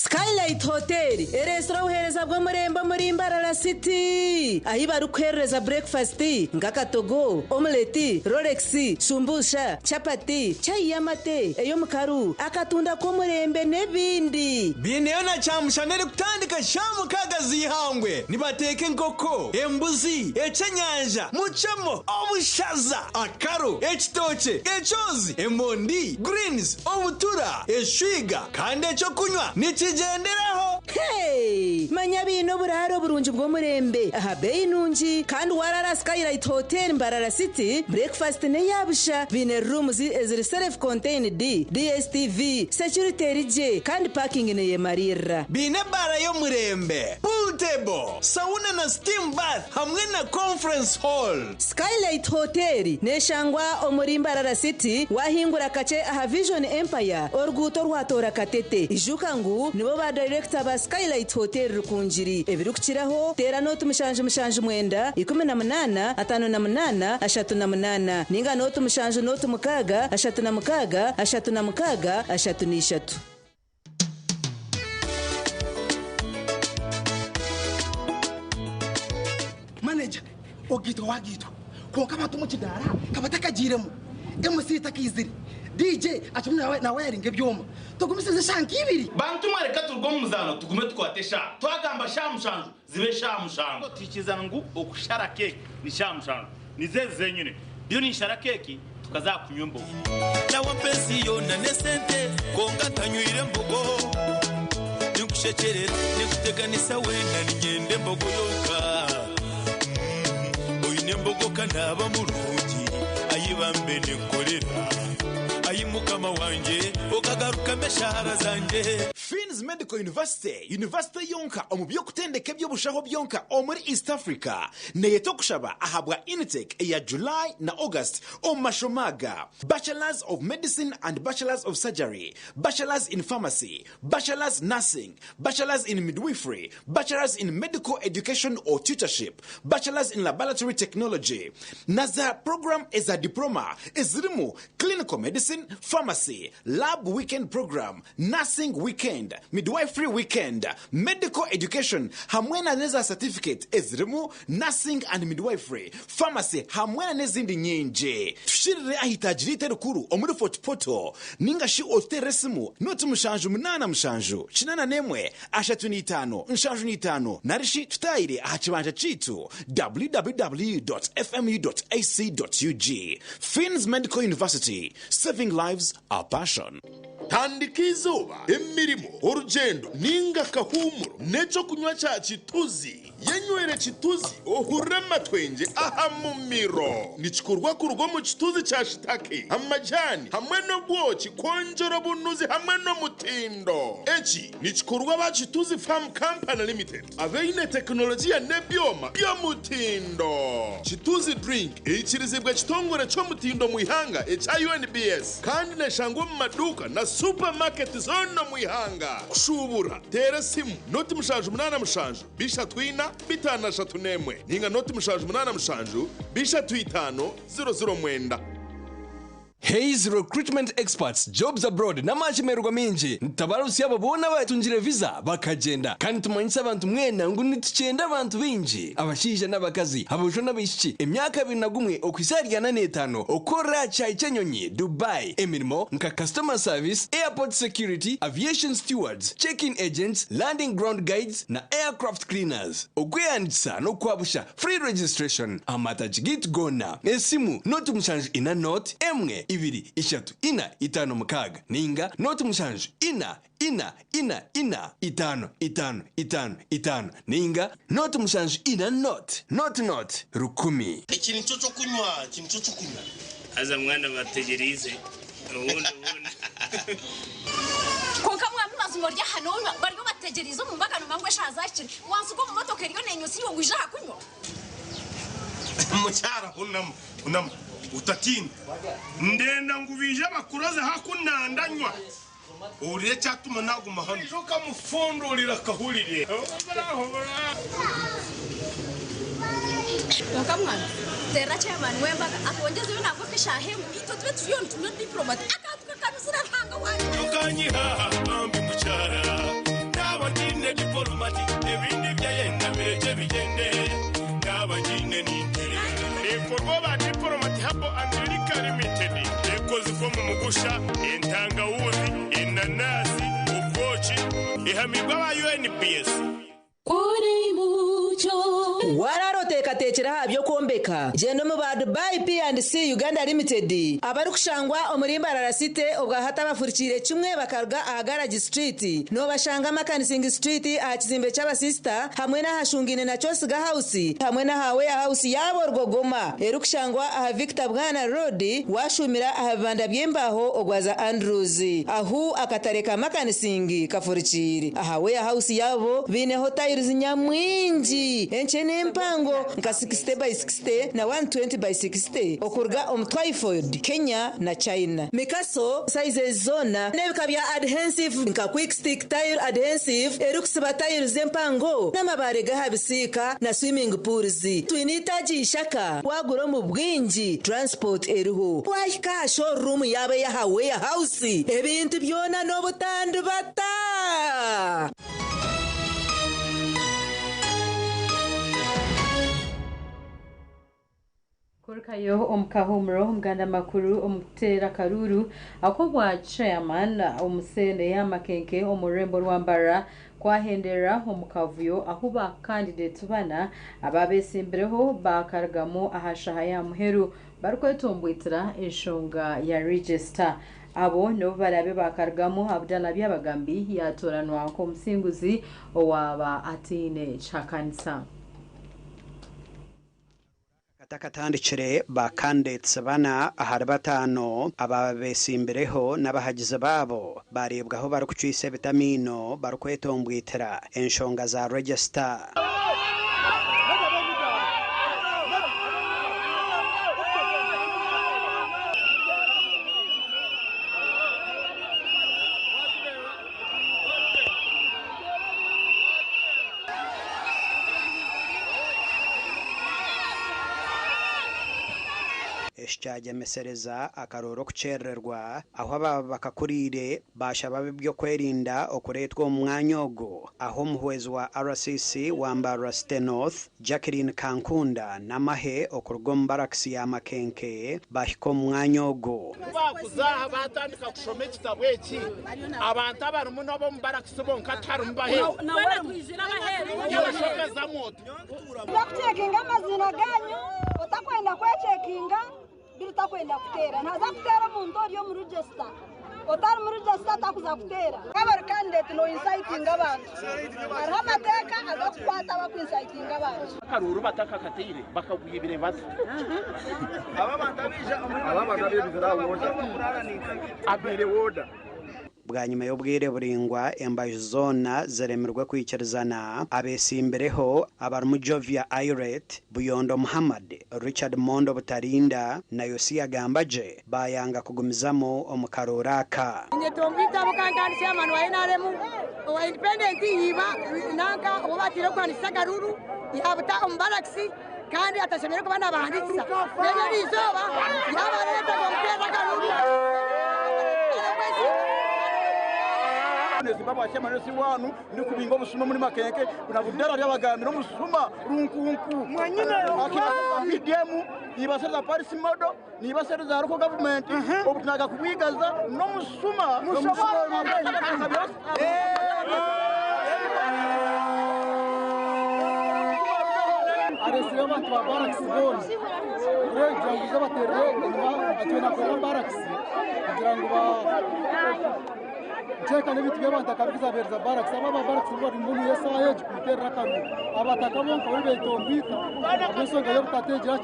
Skylight Hotel restaurant uhereza bwo murembo muri Mbarara City ahi barukwereza breakfast ngakatogo omelette Rolex shumbusha chapati chai yamate eyo mukaru akatunda ko murembe nebindi bineona chamushanere kutandika shamu kagazi hangwe nibateke nkoko embuzi echenyanja muchamo obushaza akaro ekitoche echozi emondi greens obutura eshwiga kandi echo kunywa nikigenderaho. Hey manya bino buraro burunji bwo murembe aha beinunji kandi warara Skylight Hotel Mbarara City breakfast ne yabusha bine rooms eziri self contained DSTV security rije kandi parking ne yemarira bine bara yo murembe pool table sauna na steam bath hamwe na conference hall. Skylight Hotel neshangwa omuri Mbarara City wahingura kace aha Vision Empire orguto rwatora katete ijukangu nibo ba director ba Skylight Hotel rukunjiri ebirukiraho tera notu mushanje mwenda 18 58 38 ninga notu mushanje notu mukaga 36 36 manager ogito wagito konka batu mu kidara kabataka jiremo MC takiziri DJ atumwe na wiring ebyoma tugumisize shanki ibiri bantu mwareka turgo muzano tugume twatesha twagamba shamushanju zibe shamushanju tikizana ngo okushara cake ni shamushanju nizeze nyine byo ni shara cake tukazakunywa mbogo na wapenzi yona nesente konga tanywire mbogo nikushekerera nikuteganisa wenda ninyende mbogo yoka oyine mbogo kanaba mulungi ayibambe nekorera ayimukama wanje okagaruka meshara zanje. Fins Medical University yonka omubyo kutendeka byobushaho byonka omuri East Africa neyeto kushaba ahabwa intake ya July na August omashomaga Bachelors of Medicine and Bachelors of Surgery, Bachelors in Pharmacy, Bachelors Nursing, Bachelors in Midwifery, Bachelors in Medical Education or Tutorship, Bachelors in Laboratory Technology. Naza program is a diploma izirimu Clinical Medicine, Pharmacy, Lab Weekend Program, Nursing Weekend, Midwifery Weekend, Medical Education, hamwena neza certificate ezirimu Nursing and Midwifery, Pharmacy, hamwena nezindi nyenje. Tushirire ahitajirite rukuru omuri Fort Poto, ningashi oteresimu, noti mushanju munana mushanju, chinana nemwe, ashatunitano, nshanjunitano, narishi tutaire ahachibanja chitu, www.fmu.ac.ug. Fins Medical University, serving lives our passion. Tandika izuba emirimo urugendo ninga kahumuro neco kunywa cha chituzi yenywere chituzi ohurema twenje aha mumiro nichikurwa kurugo mu chituzi cha shitake amajani hamwe no bwoki konjoro bunuzi hamwe no mutindo echi nichikurwa ba chituzi Farm Company Limited aveine teknolojia nebyoma byo mutindo chituzi drink echirizibwa chitongore cyo mutindo muihanga echa UNBS kandi neshangwa mu maduka na supermarket zono muihanga kushubura tera simu noti mushanju munana mushanju bisha twina bitana shatunemwe ninga noti mushanju munana mushanju bisha twitano 00 mwenda. Hayes Recruitment Experts Jobs Abroad n'amachimerwa minji ntabarusi yabo bona batunjire visa bakagenda kandi tumanyisa abantu mwena ngo nituchenda abantu binji abashije n'abakazi abujwe n'abishiki emyaka 21 okwisarya na 5 okora cha Chenyonyi Dubai emirimo nka customer service airport security aviation stewards check-in agents landing ground guides na aircraft cleaners okweyandisa no kwabusha free registration amatagit gona esimu notu mushanju ina note emwe ibiri ishatu ina itano mukaga ninga notu mushanju ina itano ninga notu mushanju ina not rukumi. Ikintu cyo kunywa aza mwana bategerize ubundi konka mwana mazumor ya hano bari bategerize mu mbagano mangwe shazakire wansuko mu motoka iriyo nenyusi yo ngwija hakunywa mucyara unam utatinda ndenda ngubije bakuroze hakunandanywa uriye cyatuma naguma hano joka mufundurira kahurire konka mwana tera chairman wembaga akongeze yo nabwo kishahemu ito twe tuyon tuna diplomat akatuka kanuzira hanga wanje ukanyiha ambi mucyara njine diplomati ebindi byayenda mireke bigende ngaba njine nintere ekorwa ba diplomati habo America Limited ekozi ko mu mugusha entangawuzi inanasi ukochi ihamibwa ba UNPS kuri mucho wararotekatekera habyo kombeka jeno mu ba Dubai P&C Uganda Limited abari kushangwa omurimbarara site obwa hata bafurikire kimwe bakarga ahagaraji street no bashanga makanising street ahakizimbe cy'aba sister hamwe na hashungine na Chosiga House hamwe na hawe house yabo rwogoma erukushangwa aha Victor Bwana Road washumira ahabanda byembaho ogwaza Andrews ahu akatareka makanising kafurikire ahawe house yabo bine hotel nyamwinji enchene mpango nka 60 by 60 na 120 by 60 okurga Twyford Kenya na China mikaso size zona nebikabya adhesive nka quick stick tile adhesive erukusiba tile zempango namabare gahabisika na swimming pools twinitaji ishaka waguro mu bwinji transport eruho wahika showroom yabe ya hawe house ebintu byona no butandu bata Kurkayo omkahumro mganda makuru omutera karuru akobwa chairman omusende ya makenke omurembo rwambara kwahendera omukavuyo ahuba candidate bana ababesimbireho bakargamo ahashaha ya muheru barkwetombwitira enshonga ya register abo no barabe bakargamo Abdalla byabagambi yatoranwa ko musinguzi owaba atine chakanisa Takatandikire ba candidates bana ahari batano ababesimbireho n'abahagize babo barebwaho bari kucwise vitamino bari kwetombwitira enshonga za register Mesereza akaroro kucererwa aho bakakurire bashaba byo kwerinda okuretwa umwanyogo aho muhwezi wa RCC wambara Stenoth Jacqueline Kankunda namahe okurugom baraksi ya makenke bahiko umwanyogo bakuzaha batandika kushoma ekitabo eki abantu abarimu nabo mubaraksi bonka tarumbahe nawe kwizira bahere yoshokeza moto bakucekinga amazina ganyu utakwenda kwecekinga birutakwenda kutera ntaza kutera mu ndori yo mu register otari mu register takuza kutera abari candidate no inciting abantu ariho amateka agakwata bakwinciting abantu karuru bataka katire bakagwibire base aba bantabija woda abere woda bwa nyuma y'ubwire buringwa embaje zona zeremerwa kwikirizana abesimbireho abarmu Jovia Iret Buyondo Muhammad Richard Mondo Butarinda na Yosia Gambaje bayanga kugumizamo omukaroraka nyetombita bukangani chairman wa NRM wa independent yiba nanka obatire kwanisa garuru yabuta ombaraksi kandi atashemere ko bana banditsa nene bizoba yabareta kompeta garuru Baba chama nesi wanu ni kubingo busuma muri makenke kuna budara ry'abagambi no musuma runkunku mwanyine akina bidemu nibaseza Paris modo nibaseza za local government obutunaga kubwigaza no musuma aresi abantu ba barracks bose kugira ngo zabaterere atwena ko barracks kugira ngo Cheka n'ibiti by'abanta kabisa berza barracks ababa barracks bari mu yesaye kuterera karu abataka bonko bitombika abesonga yo butategira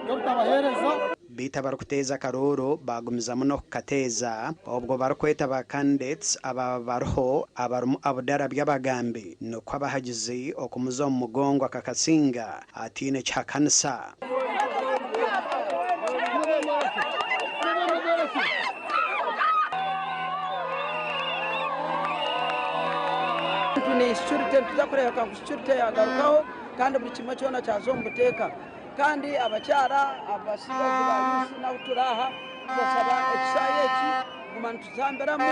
yo butabahereza bita barukuteza karoro bagumizamo no kateza obwo barukweta ba candidates aba barho abarumu abudara by'abagambi no kwabahagize okumuzo mu mugongo akakasinga atine chakansa ni security tuzakorera ka security yagarukaho kandi buri kimwe cyona cyazo mbuteka kandi abacyara abasigazi ba yusi na uturaha basaba exaye kumana tusambiramu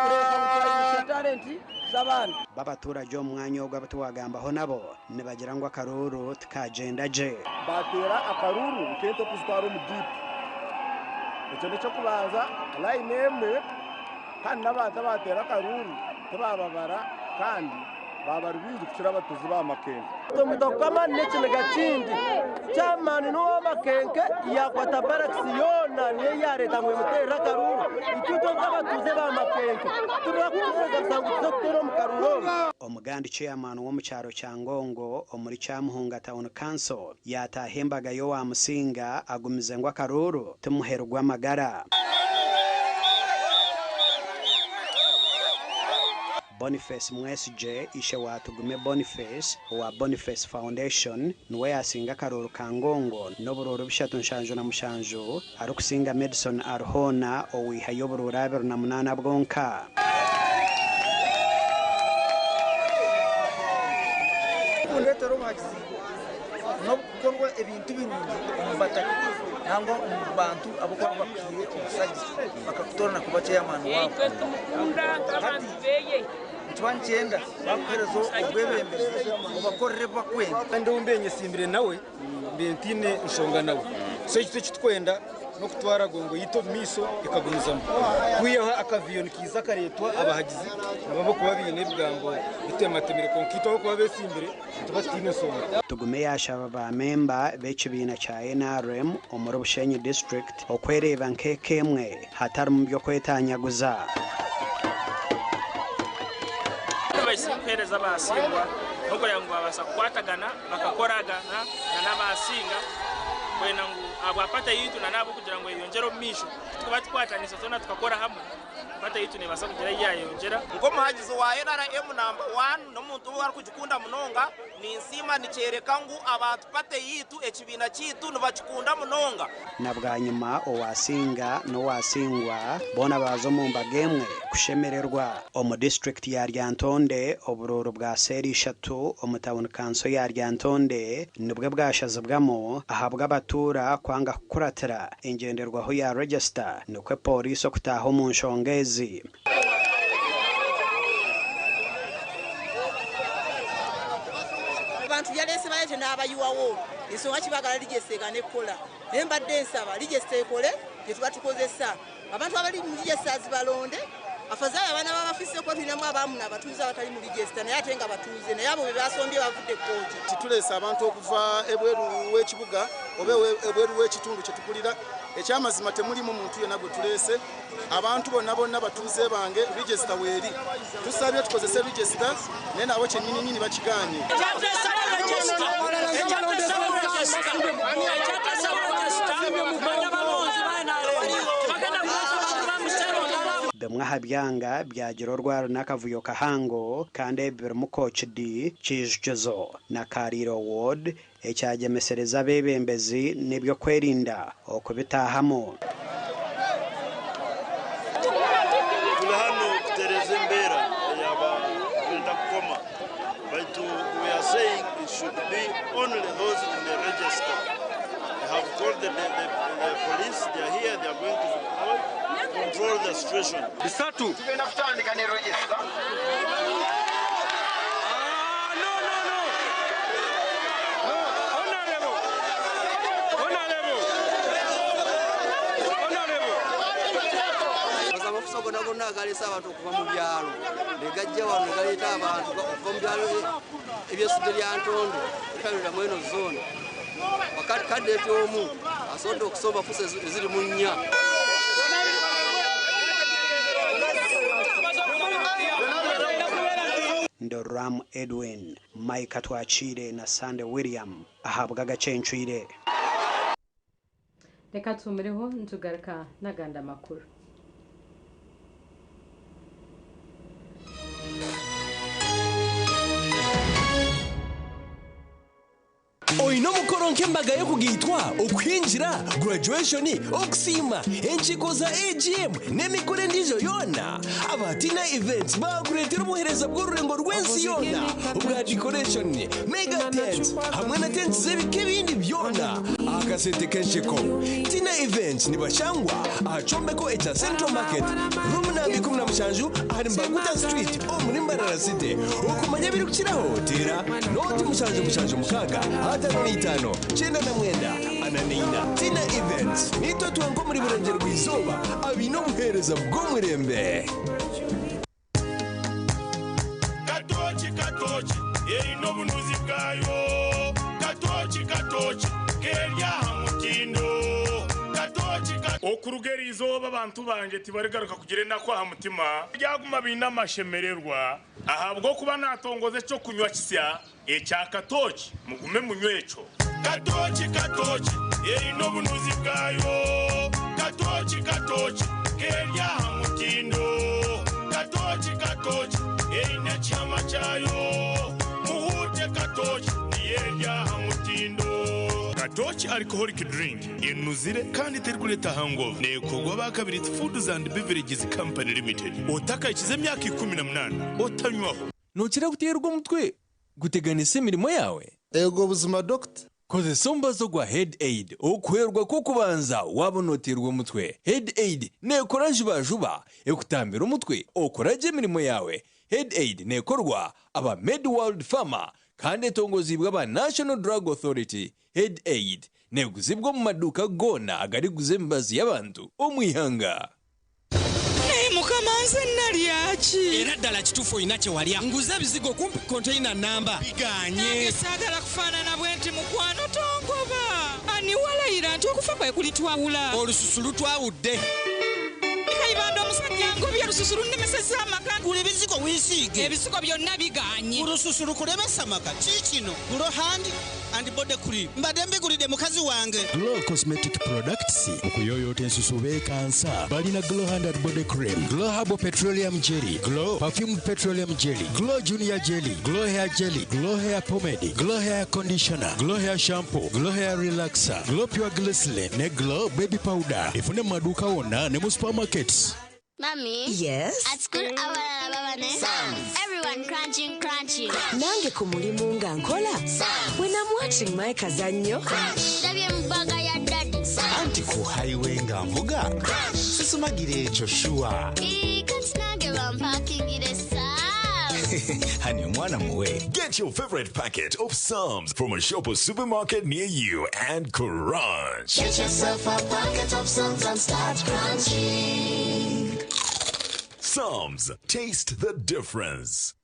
kureka gutwara talenti z'abana b'abaturage umwanya wo gabatuwagambaho nabo nibagira ngo akaruru tukagenda je batera akaruru kento kuzitwara mu deep icyo nicyo kubanza line emwe kandi n'abantu batera akaruru tubababara kandi babarwije kucira abatuzi ba makenke tomudokama n'ekintu gakindi cyamani n'uwo makenke yakwata baraksi yona niyo yareta ngo imuterera akaruru icyo nk'abatuze ba makenke turakutuza gusanga utuzokutera mu karuru omugandi chairman wo mu cyaro cya Ngongo omuri Cyamuhunga Town Council yatahembaga yo wa musinga agumize ngo akaruru tumuherwa amagara Boniface Mwesije ishe watugume Boniface wa Boniface Foundation nuwe yasinga akaruru ka Ngongo n'obururu bishatu nshanjo na mushanjo arukusinga Madison Arhona owiha y'obururu 28 bwonka ndetero bagizi no gukorwa ibintu birungi umbataka nangwa abantu abo kwa bakiriye ubusaji bakakutorana kuba chairman wabo kandi twanchenda bakorezo ubwebembezi ubakorere bakwenda kandi umbenye simbire nawe mbentine nshonga nawe so icyo kitwenda no kutwara gongo yito miso ikagumizamo kuyaha akaviyon kiza karetwa abahagizi nababo kuba bine bwango bitematemere konkito ko kuba besimbire tubatine songa tugume yashaba ba member b'ekibina cya NRM omuri Bushenyi district okwereba nkekemwe hatari mu byo kwetanyaguza abasimpereza basingwa nuko yangu babasa kwatagana bakakoragana n'abasinga kwena ngo abapata yitu na nabo kugira ngo yongero misho twatwatanisa tona tukakora hamwe pata yitu ne basa kugira yayongera ngo muhagizi wa NRM number 1 no muntu wari kugikunda munonga ni nsima nicereka ngo abantu pate yitu ekibina kitu nubakikunda munonga nabwa nyuma owasinga no wasingwa bona bazo mu mbagemwe kushemererwa omu district ya Ryantonde obururu bwa seri 3 omu town council ya Ryantonde nibwe bwashazibwamo ahabwa abatura kwanga kuratira ingenderwaho ya register nukwe polisi okutaho mu nshongezi abantu yalese baje n'abayuwawo ensonga kibagala ligesega nekola nemba densaba ligestekole tetubatukozesa abantu abali mu register zibalonde afazaya abana babafise ko tulinamu abamu n'abatuuze abatali mu register naye ate nga batuuze naye abo bebasombye bavudde kkooti titulesa abantu okuva ebweru w'ekibuga oba ebweru w'ekitundu kyetukulira ekyamazima temulimu muntu yena gwe tulese abantu bonna batuuze bange register weeri tusabye tukozese register naye nabo kyennyini bakiganye bemwaha byanga byagiro rwaro n'akavuyo kahango kandi birimo coach D Kijezo na Kariro Ward ecyagemesereza bebembezi nibyo kwerinda okubitahamo tulahano tereze mbera yaba kwenda kukoma but we are saying it should be only those in the register. They have called the police, they are here, they are going to control the situation. Bisatu tugenda kutandika ne register. Gonna galesa abantu okuva mu byalo negajja wano galeta abantu okuva mu byalo ebyesudde lya Ntondo kalira mweno zone wakati kadeti omu asonda okusomba fuse ziri mu nnya Ndoram Edwin Mike Twachire na Sande William ahabwa agacencuire reka tumireho ntugaruka naganda makuru Oino mukoro nk'embaga yo kugitwa okwinjira graduation okusima enchiko za AGM n'emikore ndijo yona abatina events bakuretera obuhereza bw'orurengo rw'ensi yona obwa decoration mega tents hamwe na tents z'ebike bindi byona akasente kensheko tina events ni bashangwa achombeko echa Central Market room nambi 17 ari Mbaguta Street muri Mbarara City ukumanya biri kukiraho tera noti mushanju mukaga hata 5 chenda na mwenda ananina tina events nito tuango muri burenge rwizoba abino muhereza bw'umurembe katochi erino bunuzi bwayo katochi kerya hamutindo katochi okurugeri izoba abantu banje tibaregaruka kugire nakwa hamutima ryaguma bina mashemererwa ahabwo kuba natongoze cyo kunywa kisya echa katochi mugume munywecho katochi erino bunuzi bwayo katochi kerya hamutindo katochi erine chama chayo muhute katochi yerya hamutindo katochi alcoholic drink inuzire kandi terkuleta hangover nekogwa bakabiri Foods and Beverages Company Limited otaka ikize myaka 18 otanywaho nokira guterwa umutwe guteganise imirimo yawe ego buzima doctor koze somba zo gwa Head Aid okwerwa ko kubanza wabonoterwa umutwe Head Aid nekora juba ekutambira umutwe okoraje imirimo yawe Head Aid nekorwa aba Med World Pharma kandi tongozibwa ba National Drug Authority Head Aid neguzibwa mu maduka gona agari guzembazi y'abantu omwihanga mukamanze nalyachi era ddala kitufu inache walya nguza bizigo kumpi container namba biganye sagala kufanana bwenti mukwano tongoba ani walayira nti okufa kwe kulitwawula olususulu twawudde kaibanda omusajja ngobya olususulu nemeseza amaka gula ebizigo wisiige ebizigo byonna biganye olususulu kulemesa amaka kikino gulo hand and body cream mbadde mbigulidde mukazi wange Glow Cosmetic Products okuyoyota ensusu beekansa balina Glow hand and body cream Glow Herbal Petroleum Jelly Glow Perfumed Petroleum Jelly Glow Junior Jelly Glow Hair Jelly Glow Hair Pomade Glow Hair Conditioner Glow Hair Shampoo Glow Hair Relaxer Glow Pure Glycerin ne Glow Baby Powder ifune mu maduuka wonna ne mu supermarkets. Mommy? Yes? At school, everyone crunching. Nange ku mulimu nga nkola. When I'm watching my kazanyo. Mbaga ya daddy. Anti ku highway nga mvuga. Sisumagire ekyo shuwa. Kansinage bampakingire saa. Hani mwana muwe. Get your favorite packet of Psalms from a shop or supermarket near you and crunch. Get yourself a packet of Psalms and start crunching. Psalms, taste the difference.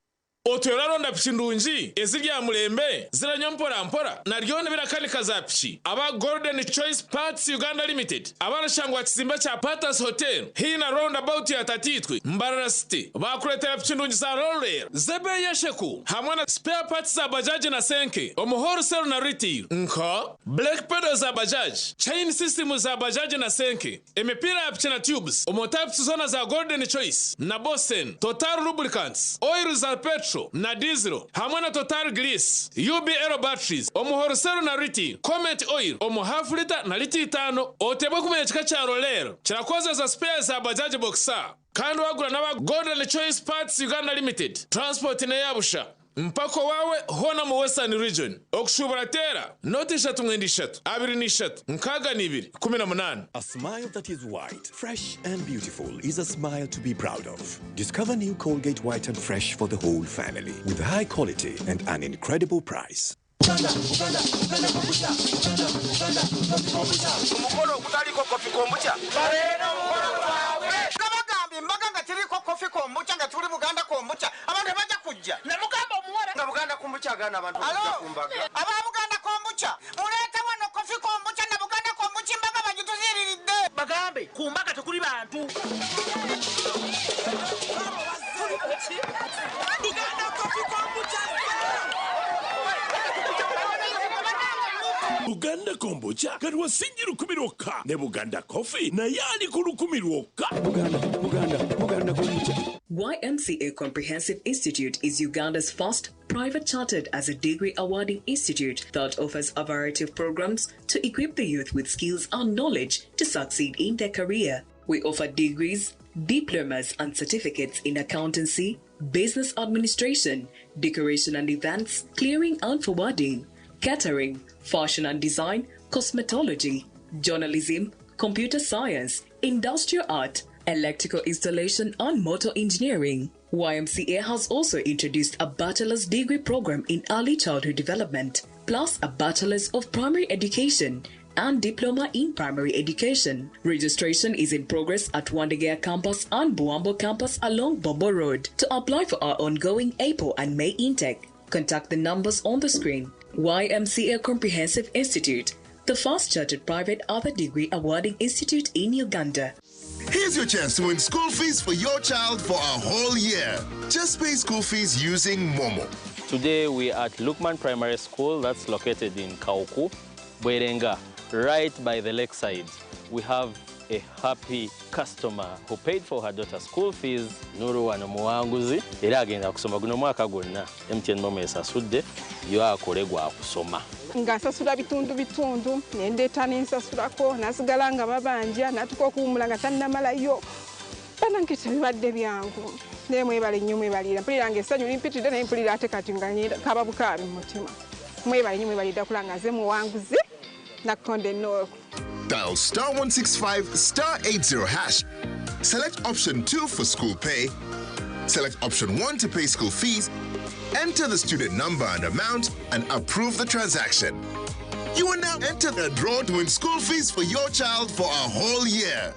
Otweraronda piki ndungi ezirya mulembe ziranywa mpora naryo nebirakanika za piki aba Golden Choice Parts Uganda Limited abarashangwa kizimba cha Patas Hotel hina roundabout ya Tatitwe Mbarara City bakuletera piki ndungi za roller zebe yesheku hamwe na spare parts za bajaji na senke wholesale na retail nko black pedals za bajaji chain system za bajaji na senke emipira ya piki na tubes omotypes zona za Golden Choice na Bosen Total Lubricants oil za petrol na diesel hamwe na Total Grease UBL batteries wholesale na retail Comet oil half liter na liter 5 otebwa kumenya kika cha roller kirakoze za spares za bajaji boxer kandi wagura n'aba Golden Choice Parts Uganda Limited transport na yabusha mpako wawe hona mu Western region okushubura tera noti 3 2 nkaga ni 2 18. A smile that is white, fresh and beautiful is a smile to be proud of. Discover new Colgate White and Fresh for the whole family with high quality and an incredible price. Umukoro kutaliko kofi kombucha bareno umukoro wawe nabagambi mbaganga tiriko kofi kombucha nga tuli Buganda kombucha abantu baja kujja namugamba omuwala nga Buganda kombucha gana abantu baja kumbaga aba Buganda kombucha muleta wano kofi kombucha na Buganda kombucha mbaga bajituziriride bagambe kumbaga tukuli bantu Buganda kofi kombucha Buganda kombucha kati wasinjiru kumiroka ne Buganda coffee na yali kulukumiroka Buganda kombucha. YMCA Comprehensive Institute is Uganda's first private chartered as a degree awarding institute that offers a variety of programs to equip the youth with skills and knowledge to succeed in their career. We offer degrees, diplomas and certificates in accountancy, business administration, decoration and events, clearing and forwarding, catering, fashion and design, cosmetology, journalism, computer science, industrial art, electrical installation and motor engineering. YMCA has also introduced a bachelor's degree program in early childhood development, plus a bachelor's of primary education and diploma in primary education. Registration is in progress at Wandegea campus and Buambo campus along Bobo Road. To apply for our ongoing April and May intake, contact the numbers on the screen. YMCA Comprehensive Institute, the first chartered private other degree awarding institute in Uganda. Here's your chance to win school fees for your child for a whole year. Just pay school fees using Momo. Today we are at Lukman Primary School that's located in Kauku, Bwerenga, right by the lakeside. We have a happy customer who paid for her daughter's school fees. Nuru wanomuwanguzi era agenda kusoma guno mwaka gwonna. MTN Momo esasudde yo akolegwa akusoma. Ngasasula bitundu nendeta nensasulako nasigala nga babanja natuka okuwumula nga tannamalayo banankita bibadde byangu nemwebale nnyo mwebalira mpulira nga essanyu limpitidde naye mpulira ate kati nga kaba bukaabi mu mutima mwebale nnyo mwebalidda kula nga nze muwanguzi nakonde nnooku. Dial *165 *80 hash. Select option 2 for school pay. Select option 1 to pay school fees. Enter the student number and amount and approve the transaction. You will now enter the draw to win school fees for your child for a whole year.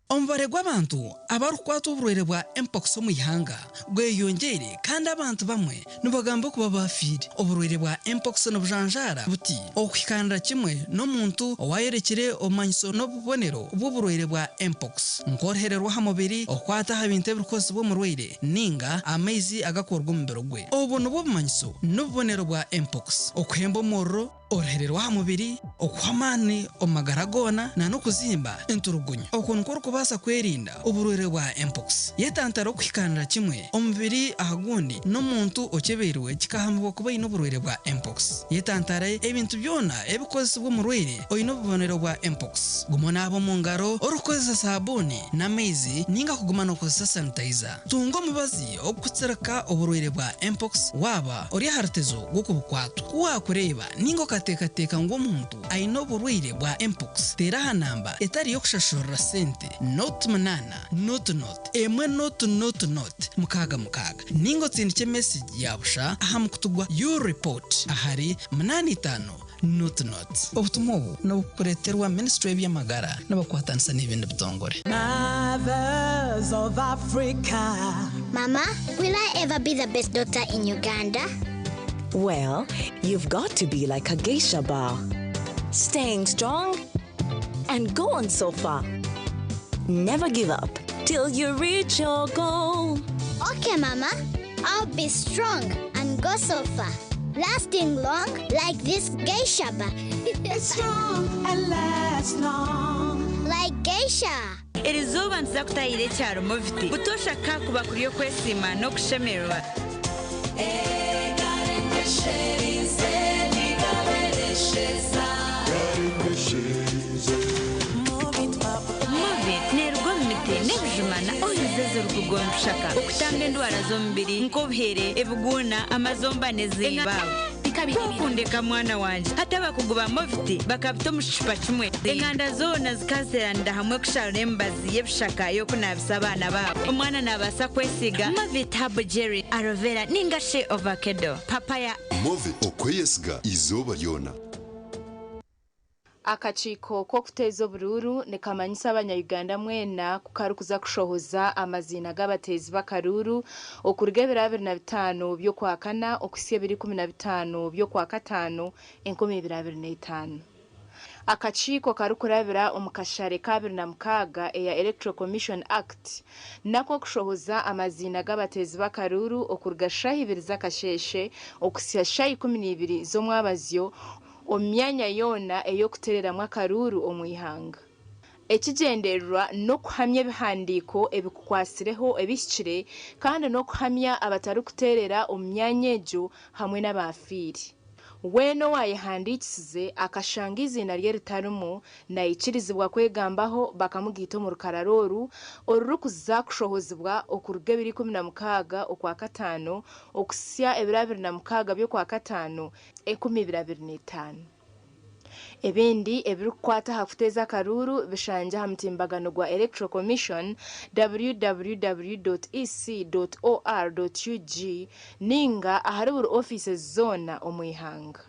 Omubare gw'abantu abarukwata oburwaire bwa mpox mu ihanga gweyongere kandi abantu bamwe nibagamba kuba bafire. Oburwaire bwa mpox n'obujanjara buti okuhikanira kimwe n'omuntu owayerekire omanyiso n'obubonero bw'oburwaire bwa mpox nkorohererwa ha mubiri okwata ha bintu ebirikozi bw'omurwaire ninga amaizi agakorwa omu mubiri gwe. Obu nibwo obumanyiso n'obubonero bwa mpox: okuhemba omurro, orohererwa ha mubiri, okuhamani omagara gona na n'okuzimba enturugunyu. Oku nikwo orikubaasa kwerinda oburwaire bwa mpox. Yetantara okuhikanira kimwe omubiri ahagundi n'omuntu okebeirwe kikahambibwa kuba aine oburwaire bwa mpox. Yetantara ebintu byona ebikozesibwa omurwaire oine obubonero bwa mpox. Guma naaba omu ngaro orikukozesa saabuni n'amaizi ninga kuguma n'okozesa sanitizer. Tunga omubazi okukutsirika oburwaire bwa mpox waba ori aha rutezo rw'okubukwatwa. Wakureeba ninga okateekateeka ngu omuntu aine oburwaire bwa mpox, teera aha namba etari y'okushashurira sente not munana not emwe not mukaga ninga otsindike message yabusha aha mukutugwa your report ahari 85 not. Obutumwa obu nobukureterwa Ministry y'Ebyamagara n'abakwatanisa n'ebindi bitongore. Mothers of Africa. Mama, will I ever be the best doctor in Uganda? Well, you've got to be like a geisha bar, staying strong and going so far. Never give up till you reach your goal. Okay, Mama, I'll be strong and go so far, lasting long like this geisha bar. Strong and last long like geisha. Iri zuba nziza kutayire cyaro mufite butosha kakuba kuriyo kwesima no kushemerwa. Nebujumana oyizezo rukugonshaka okutanga endwara z'omubiri nk'obuhere, ebuguna, amazomba n'ezindi. Kukundeka mwana wanje hata bakuguba moviti bakabita omushipa kimwe enganda zoona zikaziranira hamwe kusharura emibazi y'ebishaka y'okunabisa abaana baabo. Omwana nabaasa kwesiga Movit Herbal Jelly, aloe vera ninga she avocado, papaya. Movit okweyesiga izooba lyona. Akakiiko k'okuteeza oburuuru nekamanyisa abanyayuganda mwena kukarukuza kushohoza amazina g'abateezi b'akaruuru okuruga 2025 by'okwakana okusia 2015 by'okwakataano 2025. Akakiiko karukurabira omu kashare ka 2006 eya Electoral Commission Act nako kushohoza amazina g'abateezi b'akaruuru okuruga shahi 2 z'akasheshe okusia shahi 12 z'omwabazyo omyanya yona eyokutereramu akaruuru omu ihanga. Ekigendererwa n'okuhamya ebihandiiko ebikukwasireho ebihikire kandi n'okuhamya abatari kuterera omu myanya egyo hamwe n'abafiiri. weno wayihandikisize akashanga izina rye ritarimu nayikirizibwa kwegambaho bakamugita mu rukararoru oruru kuza kushohozibwa okuruga 2016 okwa katano okusya 2016 byo kwa katano 2025 ebindi ebirukwata hafuteza karuru bishanja hamtimbagano gwa Electoral Commission www.ec.or.ug ninga ahariburu offices zona omwihanga.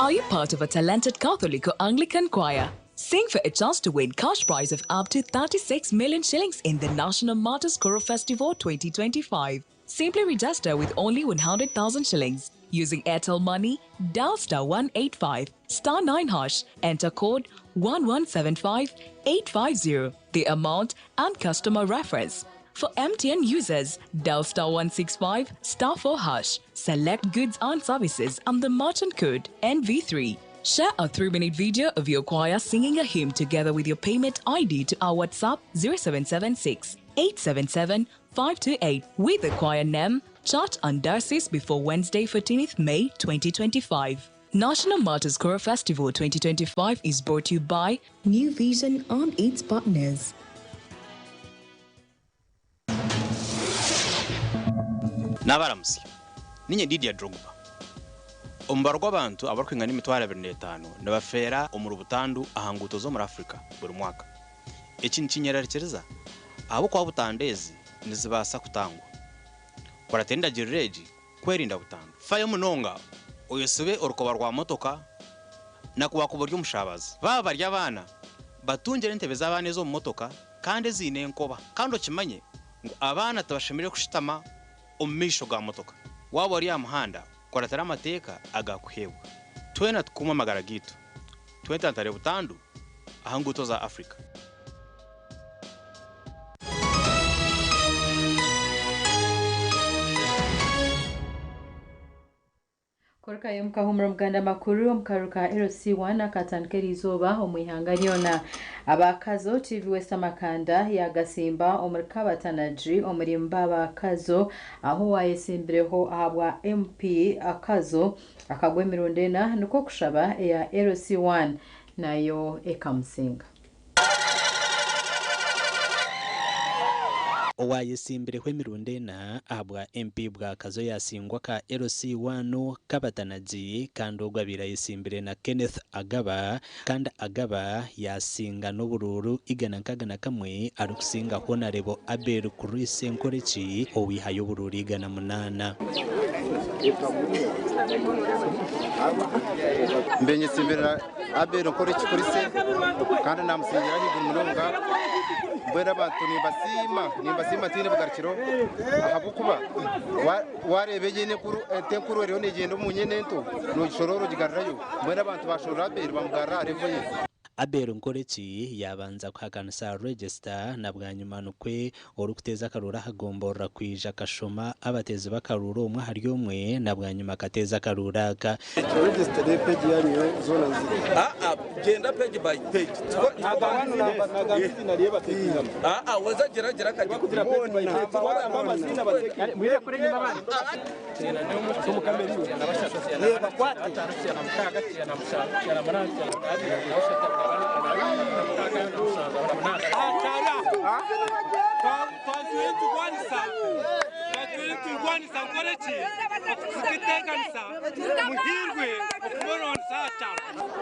Are you part of a talented Catholic or Anglican choir? Sing for a chance to win cash prize of up to 36 million shillings in the National Martyrs Choral Festival 2025. Simply register with only 100,000 shillings. Using Airtel Money, dial *185, *9#, enter code 1175850, the amount and customer reference. For MTN users, dial *165, *4#, select goods and services and the merchant code NV3. Share a 3-minute video of your choir singing a hymn together with your payment ID to our WhatsApp 0776 877 528 with the choir name, church and diocese before Wednesday 14th May 2025. National Martyrs Choral Festival 2025 is brought to you by New Vision and its partners. Nabaramusi ninye Didier Drogba ombarwa abantu abarkwinga n'imitwaro 25 nabafera omuru butandu ahanguto zo muri Afrika buri mwaka iki nkinyerekereza abo kwa butandezi nizibasa kutangwa kwaratenda jireji kwerinda butandu fayo munonga oyesube orukoba rwa motoka nakuba kuburyo mushabazi baba barya abana batungere ntebe z'abana zo mu motoka kandi zine nkoba kandi okimanye ngo abana tabashimire kushitama omisho ga motoka wabo ari amahanda kwaratara amateka agakuhebwa twena tukuma magara gitu twentantare butandu ahanguto za Afrika. Korka yomka humro mganda makuru mkaruka LC1 akatankeri izoba omwihanga nyona abakazo TV West Makanda ya Gasimba omurkabatanaji omurimba abakazo aho wayesimbireho ahabwa MP akazo akagwemirondena nuko kushaba ya LC1 nayo ekamusinga owayesimbire kwemirundena ahabwa MP bwa kazo yasingwa ka LC1 kabatanaji kandi ogwabira yesimbire na Kenneth Agaba kandi Agaba yasinga n'obururu igana kagana kamwe arukusinga Honorable Abel Kurise Nkorechi owihayo bururu igana 8 mbenye simbira Abel Nkorechi Kurise kandi namusingira higuru munonga mbera abantu nimbasima tine bugarikiro ahabukuba warebeye ne kuru tenkuru rero negendo munyene nto no shororo gigarrayo mbera abantu bashora Abel bamugarra arevoye Abel Nkorechi yabanza kuhakanisa register na bwanyuma nukwe orukuteza karura hagombora kwija kashoma abatezi bakarura umwe hari umwe na bwanyuma kateza karura ka register de page yanyu zona genda page by page abantu nagamiti nariye batekinga waza geragera kaje kugira page mama sina batekinga mwire kuri nyuma bandi tena ne mu mukameri reba kwate na mkaga na mshaka na manaka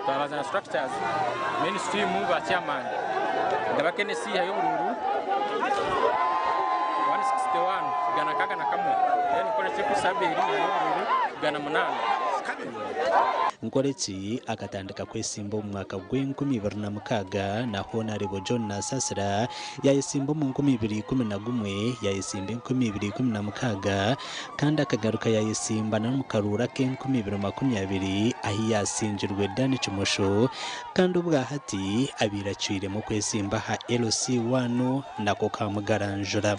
Twabaza structures mainstream ba chairman ndabakene si hayo bururu 161 gana kaga na kamwe yani kore cheku sabiri na bururu gana 8 Nkorechi akatandika kwesimba umwaka gw'2026 na Honorable John Nasasira yayisimba mu 2011 yayisimba 2016 kandi akagaruka yayisimba na mukarura ke 2020 ahi yasinjirwe Dani Chumusho kandi ubwahati abiracire mu kwesimba ha LC1 nako kamugaranjura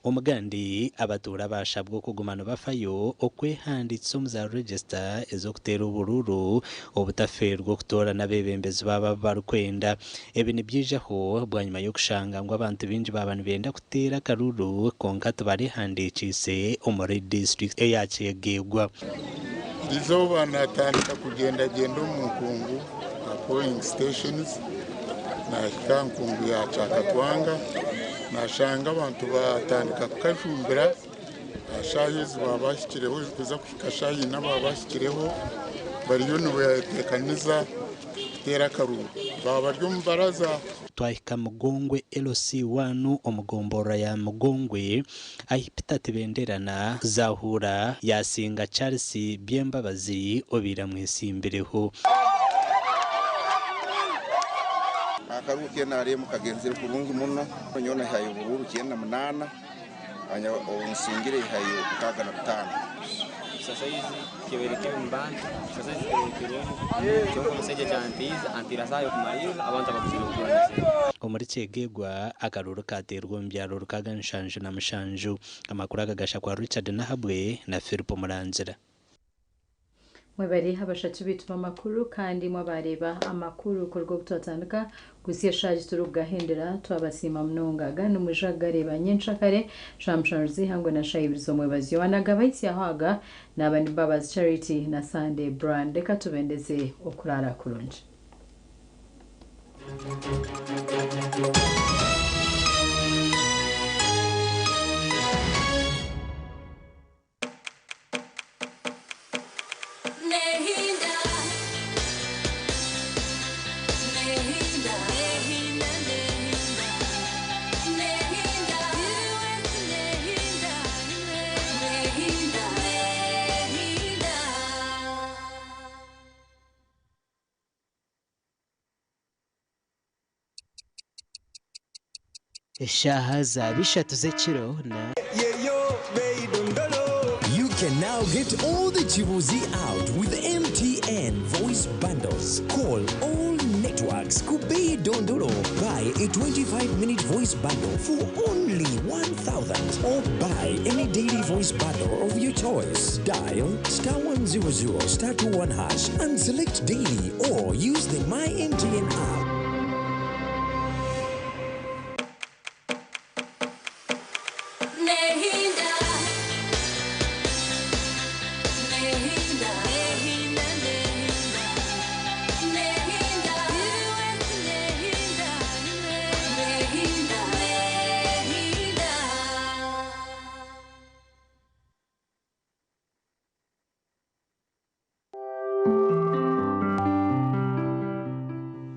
omugandi abatura bashabwa kugumana bafayo okwehanditsa omuza register ezokutera obururu obutaferwa okutora n'abebembezi baba barukwenda ebi nibyijaho bwanyuma y'okushanga ngo abantu bingi baba nibenda kutera akaruru konka tibarihandikise omuri district eyakyegegwa izoba natandika kugendagenda omu nkungu na polling stations nahika nkungu ya Kyakatwanga nashanga abantu batandika kukajumbira ashahi zibabashyikireho kuza kuhika shahi n'ababashyikireho bariyo nibatekaniza kutera akaruru baba bari mu baraza twahika Mugongwe LC1 omugombora ya Mugongwe ahipita tibenderana zahura yasinga Charles Byembabazi obira mwesimbireho akaruke nare mukagenzera kurungi muno nyona hayo bururu cyenda munana anya onsingire hayo kagana 5 sasa hizi kiwerekeo mbani sasa hizi kiwerekeo cyongo meseje chantiza antirasayo kumaliza abantu bakuzirukura omuri kyegegwa akaruru katerwa mbyaro rukaga nshanju na mushanju amakuru agagasha kwa Richard Nahabwe na Philip Muranzira mwebari habashatu bituma makuru kandi mwabareba amakuru korwo gutotandika gusiya shaje turugahendera twabasima mnongaga numujagare banyenshakare shamshanzi hangwe na shayibirizo mwebazi wanagabaitsi yahaga nabani babas charity na Sunday brand reka tubendeze okurara kurunje Shaha za bishatu zekiro na You can now get all the Chibuzi out with MTN voice bundles. Call all networks. Kubei Dondolo. Buy a 25-minute voice bundle for only 1,000 or buy any daily voice bundle of your choice. Dial *100 *21 hash and select daily or use the My MTN app.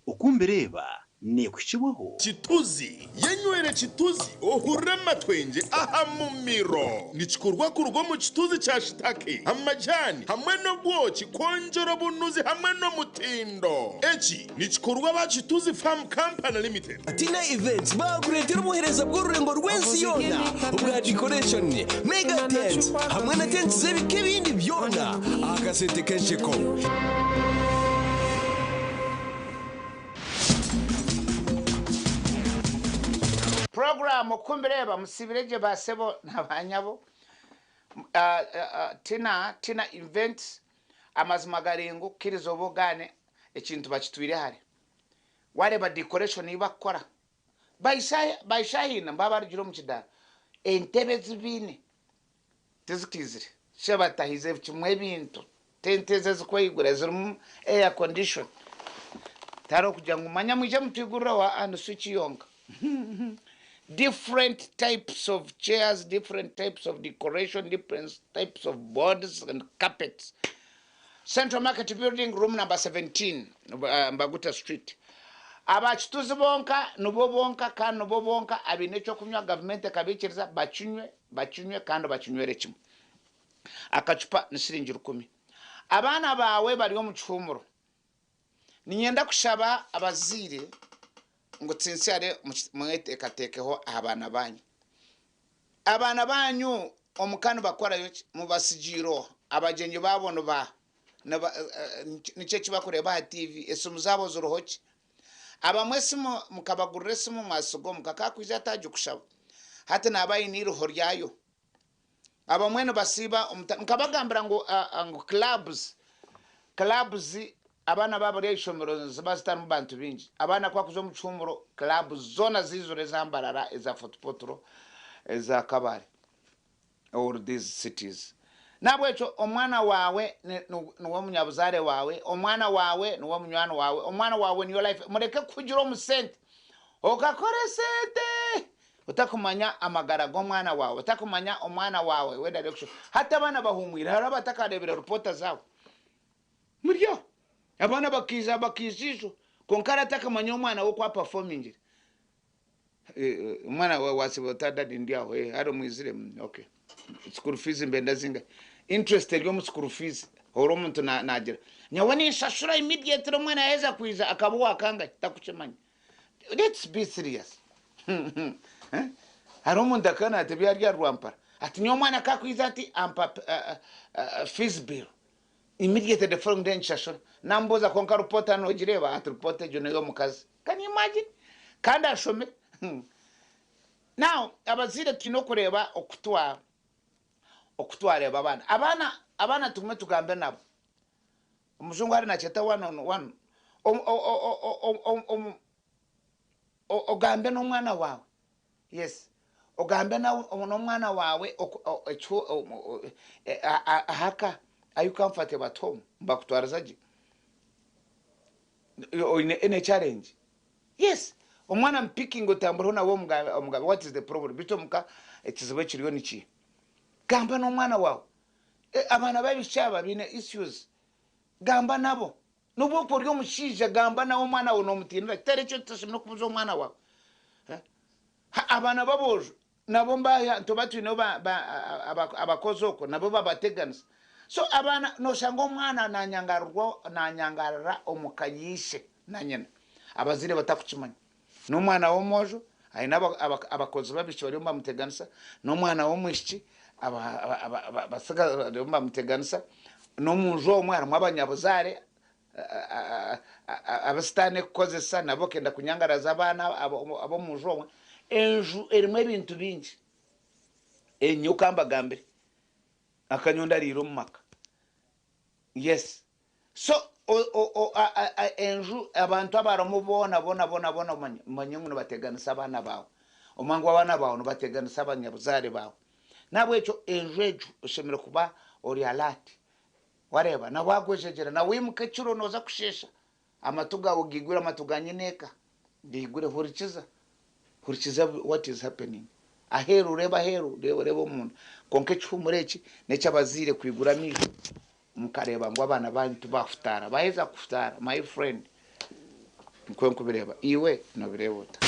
Ukumbereba ne kuchiwaho Chituzi yenywere chituzi ohurema twenje aha mumiro nichikurwa kurugo mu chituzi cha shitake amajani hamwe no bwoki konjoro bunuzi hamwe no mutindo echi nichikurwa ba Chituzi Farm Company Limited Atina Events bakuretera umuhereza bw'ururengo rw'ensi yona ubwa decoration mega tent hamwe na tent zebike bindi byona akasente kenshi ko program kumbireba musibireje basebo nabanyabo tina events amazima garengo kirizo bogane ekintu bakitwire hari wareba decoration ibakora bayishahina mbabarugiro mu kidara entebe zibine tizikizire shabatahize kimwe bintu tenteze zikwigura zirum air condition taro kujya ngumanya muje mutugura wa ansuchi yonga different types of chairs, different types of decoration, different types of boards and carpets. Central Market Building, room number 17, Mbaguta Street. Aba Chituzi bonka, nubo bonka, abinecho kunywa government kabichiriza bachunywe kando bachunywere chimu. Akachupa nisiringi 10. Abana bawe bariyo mu cyumuro. Ninyenda kushaba abazire ngo tsinsare mwetekatekeho abana banyu omukano bakora yo mu basigiro abagenyi babono ba nice kibakore ba TV esumu zabo zuruhoki abamwesimo mukabagurire simu mwasugo mukakakwiza taje kushaba hati nabaye niruho ryayo abamwene basiba nkabagambira ngo clubs abana babo reshomero zibasitana mu bantu bingi abana kwa kuzo mucumuro clubs zona zizure zambarara eza footpotro eza kabare all these cities nabwecho omwana wawe nuwo munyabuzare wawe omwana wawe nuwo munywano wawe omwana wawe niyo life mureke kugira omusente okakore sente utakumanya amagara g'omwana wawe utakumanya omwana wawe we direction hata abana bahumwira hari abatakarebera reporter zawe muryo abana bakizisho konkara atakamanya omwana wo kwa performing umwana wasiba dadi ndiaho hari mwizire okay school fees mbenda zinga interest yo mu school fees horo muntu nagira nyawani shashura immediate umwana yeza kwiza akabuwa akanga takuchemanya let's be serious hari umuntu akana ati byarya rwampara ati nyo mwana kakwiza ati ampa fees bill immediate the following day shashura namboza konka reporter no gireba ati reporter jo nayo mukazi can you imagine kandi ashome now abazire kino kureba okutwara abana tugume tugambe nabo umuzungu hari nacheta one on one ogambe n'umwana wawe yes ogambe n'umwana wawe haka are you comfortable at home mbakutwara zaji in a challenge yes omwana mpicking utambura na wo mugabe what is the problem bitomuka ekizibe kiriyo niki gamba n'umwana wawe abana babishaba bine issues gamba nabo nubo poryo mushije gamba nawo mwana wo no mutinda terecho tashimno kubuzo mwana wawe abana babojo nabo mbaya ntobatu no abakozoko nabo babateganisa so abana no shango mwana nanyangarara omukayishe nanyene abazire batakuchimanya no mwana wo mojo aina abakozi babisho bari bamuteganisa no mwana wo mwishiki abasaga bari bamuteganisa no munjo omwana mwabanyabuzare abastane kukozesa nabo kenda kunyangaraza abana abo munjo enju erimo ebintu bingi enyukamba gambe akanyonda riro mumaka yes so enju abantu abaramubona bona manyengu bateganisa abana bawo omangu abana bawo no bateganisa abanyabuzare bawo nabwe cyo enju ushemera kuba ori alert wareba na wagwejejera na wimuke chiro noza kushesha amatuga ugigura amatuganye neka ndigure hurikiza what is happening aheru reba umuntu konke cyumureki necyabazire kwigura mijo mukareba ngo abana bantu bafutara baheza kufutara my friend mukwenku bireba iwe no birebota